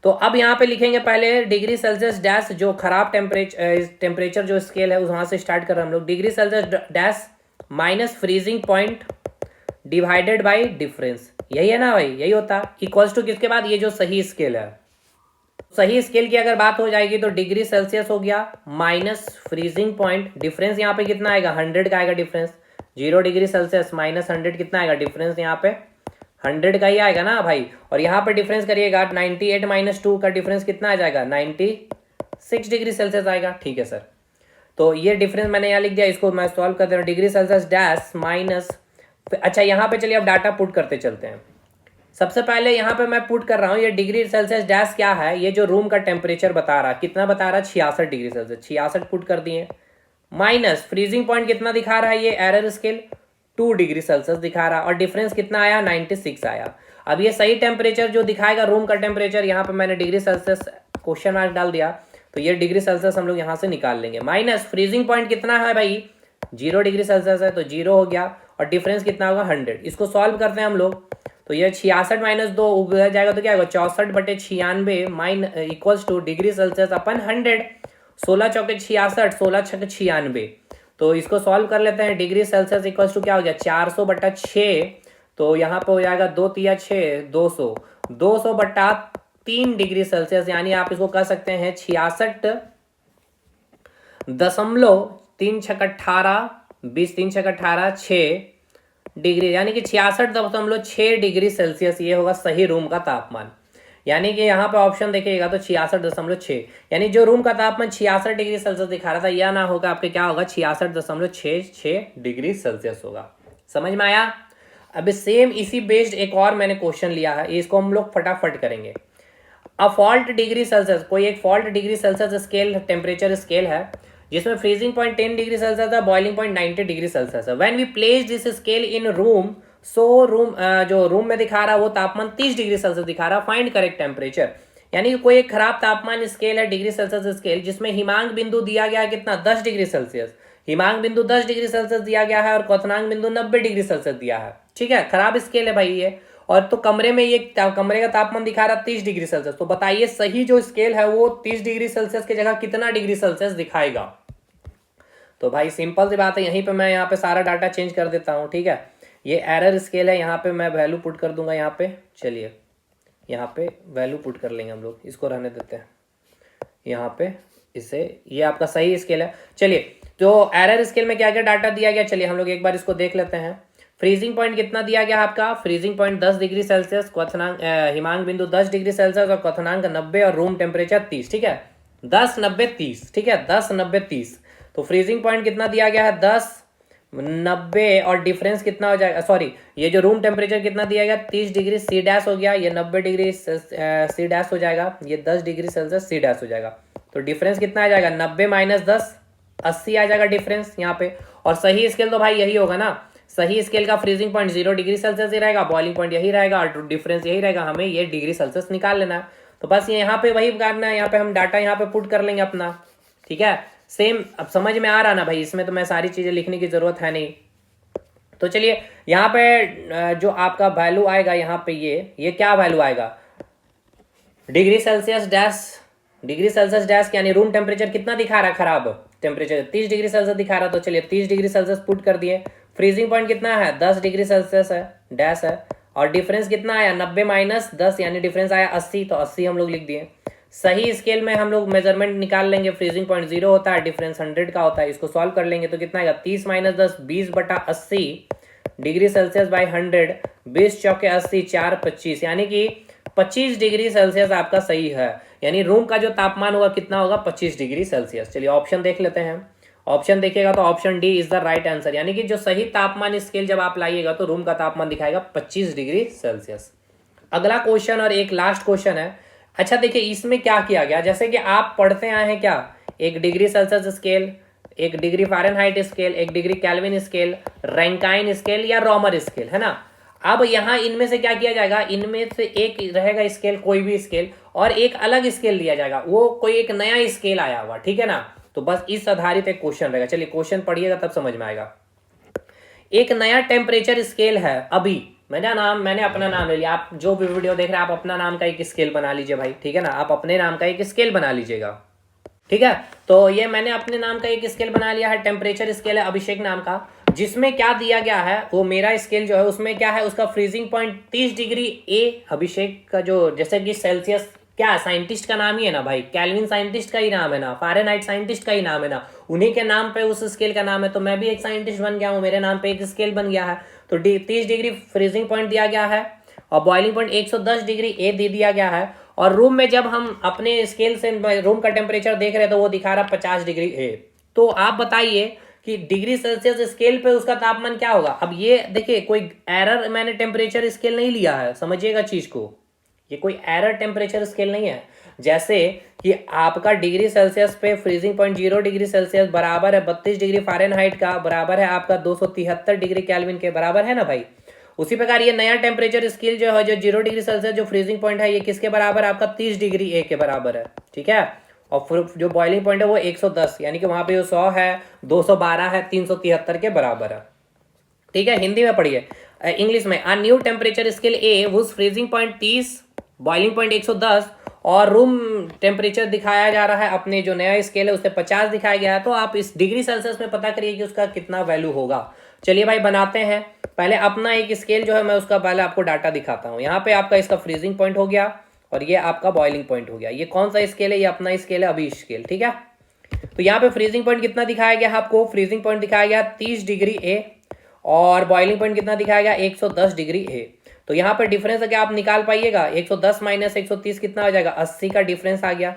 तो अब यहाँ पे लिखेंगे पहले डिग्री सेल्सियस डैश, जो खराब टेम्परेचर जो स्केल है वहां से स्टार्ट कर रहे हैं हम लोग। Degree Celsius dash minus freezing point divided by difference, यही है ना भाई, यही होता है। इक्वल्स टू किसके बाद ये जो सही स्केल है, सही स्केल की अगर बात हो जाएगी तो डिग्री सेल्सियस हो गया माइनस फ्रीजिंग पॉइंट, डिफरेंस यहाँ पे कितना आएगा 100 का आएगा डिफरेंस। 0 डिग्री सेल्सियस माइनस 100 कितना आएगा डिफरेंस, यहाँ पे 100 का ही आएगा ना भाई। और यहाँ पे डिफरेंस करिएगा 98 माइनस 2 का डिफरेंस कितना आ जाएगा 96 डिग्री सेल्सियस आएगा। ठीक है सर, तो ये डिफरेंस मैंने यहाँ लिख दिया, इसको मैं सॉल्व कर दे रहा हूँ। डिग्री सेल्सियस डैश माइनस, अच्छा यहाँ पे चलिए अब डाटा पुट करते चलते हैं। सबसे पहले यहाँ पे मैं पुट कर रहा हूँ ये डिग्री सेल्सियस डैश क्या है, ये जो रूम का टेम्परेचर बता रहा है, कितना बता रहा है 66 डिग्री सेल्सियस, 66 पुट कर दिए, माइनस फ्रीजिंग पॉइंट कितना दिखा रहा है ये एरर स्केल 2 डिग्री सेल्सियस दिखा रहा है, और डिफरेंस कितना आया 96 आया। अब ये सही टेम्परेचर जो दिखाएगा रूम का टेम्परेचर, यहाँ पे मैंने डिग्री सेल्सियस क्वेश्चन मार्क डाल दिया, तो ये डिग्री सेल्सियस हम लोग यहाँ से निकाल लेंगे। माइनस फ्रीजिंग पॉइंट कितना है भाई 0 डिग्री सेल्सियस है, तो 0 हो गया, और डिफरेंस कितना होगा 100। इसको सॉल्व करते हैं हम लोग, तो ये 66 माइनस 2 उधर जाएगा तो क्या होगा 64/96 minus equals to degree Celsius अपन 100। 16 चौके 66, 16 छके 96, तो इसको सॉल्व कर लेते हैं। डिग्री सेल्सियस इक्वल्स टू क्या हो गया 400/6, तो यहाँ पे हो जाएगा 2 तिया 6 200, 200/3 डिग्री सेल्सियस, यानी आप इसको कह सकते हैं 66.3 20 3 18 6 डिग्री, यानी कि 66.6 डिग्री सेल्सियस ये होगा सही रूम का तापमान। यानी कि यहाँ पे ऑप्शन देखिएगा तो 66.6, यानी जो रूम का तापमान 66 डिग्री सेल्सियस दिखा रहा था यह ना होगा आपके क्या होगा 66.66 डिग्री सेल्सियस होगा। समझ में आया? अब सेम इसी बेस्ड एक और मैंने क्वेश्चन लिया है, इसको हम लोग फटाफट करेंगे। अ फॉल्ट डिग्री सेल्सियस, कोई एक fault degree Celsius scale temperature scale है जिसमें फ्रीजिंग पॉइंट 10 डिग्री सेल्सियस है, बॉइलिंग पॉइंट 90 डिग्री सेल्सियस है। When we place this scale in room, so room जो रूम में दिखा रहा है वो तापमान 30 डिग्री सेल्सियस दिखा रहा है, फाइंड करेक्ट टेम्परेचर। यानी कि कोई एक खराब तापमान स्केल है डिग्री सेल्सियस स्केल, जिसमें हिमांक बिंदु दिया गया है कितना 10 डिग्री सेल्सियस, हिमांक बिंदु 10 डिग्री सेल्सियस दिया गया है, और क्वथनांक बिंदु 90 डिग्री सेल्सियस दिया है। ठीक है, खराब स्केल है भाई ये, और तो कमरे में ये कमरे का तापमान दिखा रहा है 30 डिग्री सेल्सियस, तो बताइए सही जो स्केल है वो 30 डिग्री सेल्सियस की जगह कितना डिग्री सेल्सियस दिखाएगा। तो भाई सिंपल सी बात है, यहीं पे मैं यहाँ पे सारा डाटा चेंज कर देता हूँ। ठीक है, ये एरर स्केल है, यहाँ पे मैं वैल्यू पुट कर दूंगा। यहाँ पे चलिए यहाँ पे वैल्यू पुट कर लेंगे हम लोग, इसको रहने देते हैं यहाँ पे, इसे ये आपका सही स्केल है। चलिए तो एरर स्केल में क्या क्या डाटा दिया गया, चलिए हम लोग एक बार इसको देख लेते हैं। फ्रीजिंग पॉइंट कितना दिया गया आपका, फ्रीजिंग पॉइंट 10 डिग्री सेल्सियस, क्वथनांक हिमांक बिंदु 10 डिग्री सेल्सियस, और क्वथनांक 90, और रूम टेम्परेचर 30। ठीक है, 10 90 30। ठीक है, 10 90 30, तो फ्रीजिंग पॉइंट कितना दिया गया है 10 90, और डिफरेंस कितना हो जाएगा, सॉरी ये जो रूम टेम्परेचर कितना दिया गया 30 डिग्री सी डैश हो गया, ये 90 डिग्री सी डैश हो जाएगा, ये 10 डिग्री सेल्सियस सी डैश हो जाएगा। तो डिफरेंस कितना आ जाएगा 90 माइनस 10 80 आ जाएगा डिफरेंस यहाँ पे। और सही स्केल तो भाई यही होगा ना, सही स्केल का फ्रीजिंग पॉइंट 0 डिग्री सेल्सियस ही रहेगा, बॉइलिंग पॉइंट यही रहेगा, और डिफरेंस यही रहेगा। हमें ये डिग्री सेल्सियस निकाल लेना है, तो बस यहाँ पे वही करना है, यहाँ पे हम डाटा यहाँ पे पुट कर लेंगे अपना। ठीक है, सेम अब समझ में आ रहा ना भाई, इसमें तो मैं सारी चीजें लिखने की जरूरत है नहीं। तो चलिए यहाँ पे जो आपका वैल्यू आएगा यहाँ पे ये क्या वैल्यू आएगा degree Celsius dash, degree Celsius dash यानी रूम टेम्परेचर कितना दिखा रहा है खराब टेम्परेचर 30 डिग्री सेल्सियस दिखा रहा है, तो चलिए 30 डिग्री सेल्सियस पुट कर दिए। फ्रीजिंग पॉइंट कितना है 10 डिग्री सेल्सियस है डैश है, और डिफरेंस कितना आया 90 माइनस 10 यानी डिफरेंस आया 80, तो 80 हम लोग लिख दिए। सही स्केल में हम लोग मेजरमेंट निकाल लेंगे, फ्रीजिंग पॉइंट 0 होता है, डिफरेंस 100 का होता है, इसको सॉल्व कर लेंगे तो कितना आएगा 30 माइनस 10 20/80 डिग्री सेल्सियस बाई 100, 20 चौके 80 4 25, यानी कि 25 डिग्री सेल्सियस आपका सही है। यानी रूम का जो तापमान होगा कितना होगा 25 डिग्री सेल्सियस। चलिए ऑप्शन देख लेते हैं, ऑप्शन देखिएगा तो option D is the right answer, यानी कि जो सही तापमान स्केल जब आप लाइएगा तो रूम का तापमान दिखाएगा 25 डिग्री सेल्सियस। अगला क्वेश्चन और एक लास्ट क्वेश्चन है। अच्छा देखिए इसमें क्या किया गया, जैसे कि आप पढ़ते आए हैं क्या, 1 degree Celsius scale, 1 degree Fahrenheit scale, 1 degree kelvin scale, Rankine scale या रॉमर स्केल, है ना। अब यहाँ इनमें से क्या किया जाएगा, इनमें से एक रहेगा स्केल कोई भी स्केल, और एक अलग स्केल लिया जाएगा, वो कोई एक नया स्केल आया हुआ, ठीक है ना। तो बस इस आधारित एक क्वेश्चन रहेगा। चलिए क्वेश्चन पढ़िएगा तब समझ में आएगा। एक नया टेम्परेचर स्केल है, अभी मैंने अपना नाम ले लिया, आप जो भी वीडियो देख रहे हैं आप अपना नाम का एक स्केल बना लीजिए भाई, ठीक है ना, आप अपने नाम का एक स्केल बना लीजिएगा, ठीक है। तो ये मैंने अपने नाम का एक स्केल बना लिया है, टेम्परेचर स्केल है अभिषेक नाम का, जिसमें क्या दिया गया है, वो मेरा स्केल जो है उसमें क्या है, उसका फ्रीजिंग पॉइंट 30 डिग्री ए, अभिषेक का जो जैसे कि सेल्सियस क्या साइंटिस्ट का नाम ही है ना भाई, केल्विन साइंटिस्ट का ही नाम है ना, फारेनहाइट साइंटिस्ट का ही नाम है ना, उन्हीं के नाम पे उस स्केल का नाम है, तो मैं भी एक साइंटिस्ट बन गया हूँ, मेरे नाम पे एक स्केल बन गया है। तो 30 डिग्री फ्रीजिंग पॉइंट दिया गया है और बॉइलिंग पॉइंट 110 डिग्री ए दे दिया गया है। और रूम में जब हम अपने स्केल से रूम का टेम्परेचर देख रहे हैं तो वो दिखा रहा 50 डिग्री ए। तो आप बताइए कि डिग्री सेल्सियस स्केल पे उसका तापमान क्या होगा। अब ये देखिए कोई एरर मैंने टेम्परेचर स्केल नहीं लिया है, समझिएगा चीज को, ये कोई एरर टेम्परेचर स्केल नहीं है। जैसे कि आपका डिग्री सेल्सियस पे फ्रीजिंग पॉइंट 0 डिग्री सेल्सियस बराबर है 32 डिग्री फ़ारेनहाइट का, बराबर है आपका 273 डिग्री केल्विन के, बराबर है ना भाई। उसी प्रकार ये नया टेम्परेचर स्केल जो है, जो 0 डिग्री सेल्सियस जो फ्रीजिंग पॉइंट है, ये किसके बराबर है, आपका 30 डिग्री ए के बराबर है, ठीक है। और जो बॉइलिंग पॉइंट है वो 110, यानी कि वहां पे 100 है, 212 है, 373 के बराबर है, ठीक है। हिंदी में पढ़िए, इंग्लिश में, a new temperature scale A was freezing point 30, boiling point 110 और रूम टेम्परेचर दिखाया जा रहा है, अपने जो नया स्केल है उससे 50 दिखाया गया है। तो आप इस डिग्री सेल्सियस में पता करिए कि उसका कितना वैल्यू होगा। चलिए भाई बनाते हैं, पहले अपना एक स्केल जो है मैं उसका पहले आपको डाटा दिखाता हूँ। यहाँ पे आपका इसका फ्रीजिंग पॉइंट हो गया और ये आपका बॉइलिंग पॉइंट हो गया। ये कौन सा स्केल है, ये अपना स्केल है अभी स्केल, ठीक है। तो यहाँ पे फ्रीजिंग पॉइंट कितना दिखाया गया आपको, फ्रीजिंग पॉइंट दिखाया गया 30 डिग्री ए और बॉइलिंग पॉइंट कितना दिखाया गया 110 डिग्री ए। तो यहाँ पर डिफरेंस क्या आप निकाल पाइएगा, 110 माइनस 130 कितना हो जाएगा, 80 का डिफरेंस आ गया।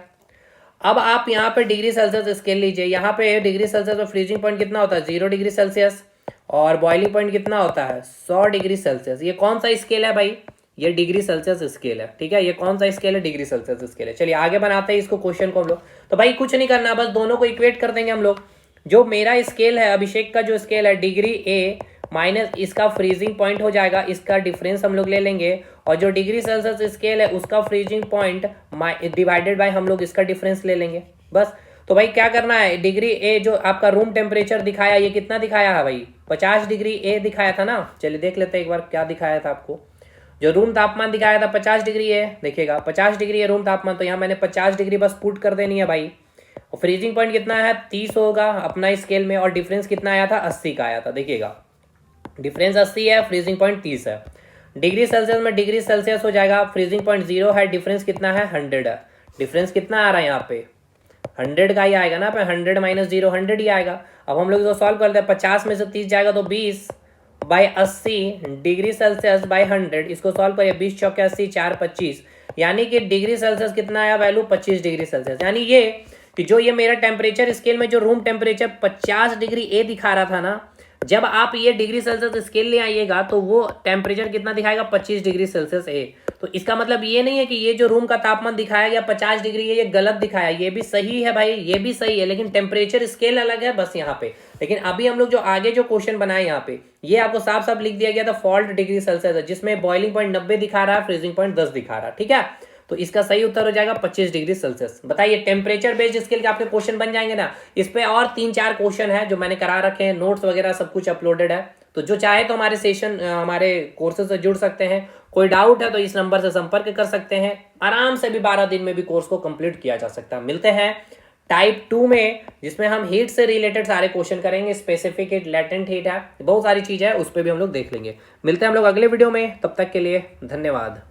अब आप यहाँ पे डिग्री सेल्सियस स्केल लीजिए, यहाँ पे डिग्री सेल्सियस में फ्रीजिंग पॉइंट कितना होता है 0 डिग्री सेल्सियस और बॉइलिंग पॉइंट कितना होता है 100 डिग्री सेल्सियस। ये कौन सा स्केल है भाई, ये डिग्री सेल्सियस स्केल है, ठीक है। ये कौन सा स्केल है, डिग्री सेल्सियस स्केल है। चलिए आगे बनाते हैं इसको क्वेश्चन को हम लोग। तो भाई कुछ नहीं करना, बस दोनों को इक्वेट कर देंगे हम लोग। जो मेरा स्केल है अभिषेक का जो स्केल है डिग्री ए माइनस इसका फ्रीजिंग पॉइंट हो जाएगा, इसका डिफरेंस हम लोग ले लेंगे, और जो डिग्री सेल्सियस स्केल है उसका फ्रीजिंग पॉइंट डिवाइडेड बाय हम लोग इसका डिफरेंस ले लेंगे, बस। तो भाई क्या करना है, डिग्री ए जो आपका रूम टेम्परेचर दिखाया ये कितना दिखाया है भाई, 50 डिग्री ए दिखाया था ना। चलिए देख लेते हैं एक बार क्या दिखाया था आपको। जो रूम तापमान दिखाया था 50 डिग्री ए, देखिएगा 50 डिग्री है रूम तापमान, तो यहाँ मैंने 50 डिग्री बस पुट कर देनी है भाई। और फ्रीजिंग पॉइंट कितना है 30 होगा अपना स्केल में, और डिफरेंस कितना आया था 80 का आया था, देखिएगा डिफरेंस 80 है, फ्रीजिंग पॉइंट 30 है। डिग्री सेल्सियस में डिग्री सेल्सियस हो जाएगा, फ्रीजिंग पॉइंट 0 है, डिफरेंस कितना है 100 है। डिफरेंस कितना आ रहा है यहाँ पे 100 का ही आएगा ना, पे 100 माइनस 0 100 ही आएगा। अब हम लोग इसको सॉल्व करते हैं, 50 में से 30 जाएगा तो 20 बाई 80 डिग्री सेल्सियस बाई 100, इसको सॉल्व करिए, 20 चौके 80 4 25, यानी कि डिग्री सेल्सियस कितना आया वैल्यू 25 डिग्री सेल्सियस। यानी ये कि जो ये मेरा टेम्परेचर स्केल में जो रूम टेम्परेचर 50 डिग्री ए दिखा रहा था ना, जब आप ये डिग्री सेल्सियस स्केल ले आइएगा तो वो टेम्परेचर कितना दिखाएगा 25 डिग्री सेल्सियस ए। तो इसका मतलब ये नहीं है कि ये जो रूम का तापमान दिखाया गया 50 डिग्री है ये गलत दिखाया, ये भी सही है भाई, ये भी सही है, लेकिन टेम्परेचर स्केल अलग है बस यहाँ पे। लेकिन अभी हम लोग जो आगे जो क्वेश्चन बनाए यहाँ पे, ये आपको साफ साफ लिख दिया गया था फॉल्ट डिग्री सेल्सियस है, जिसमें बॉइलिंग पॉइंट 90 दिखा रहा है, फ्रीजिंग पॉइंट 10 दिखा रहा है, ठीक है। तो इसका सही उत्तर हो जाएगा 25 डिग्री सेल्सियस। बताइए टेम्परेचर बेस्ड स्केल के आपके क्वेश्चन बन जाएंगे ना। इस पे और 3-4 क्वेश्चन है जो मैंने करा रखे हैं, नोट्स वगैरह सब कुछ अपलोडेड है, तो जो चाहे तो हमारे सेशन हमारे कोर्सेज से जुड़ सकते हैं। कोई डाउट है तो इस नंबर से संपर्क कर सकते हैं, आराम से भी 12 दिन में भी कोर्स को कंप्लीट किया जा सकता है। मिलते हैं टाइप 2 में, जिसमें हम हीट से रिलेटेड सारे क्वेश्चन करेंगे, स्पेसिफिक हीट, लेटेंट हीट है, बहुत सारी चीजें है, उस पर भी हम लोग देख लेंगे। मिलते हैं हम लोग अगले वीडियो में, तब तक के लिए धन्यवाद।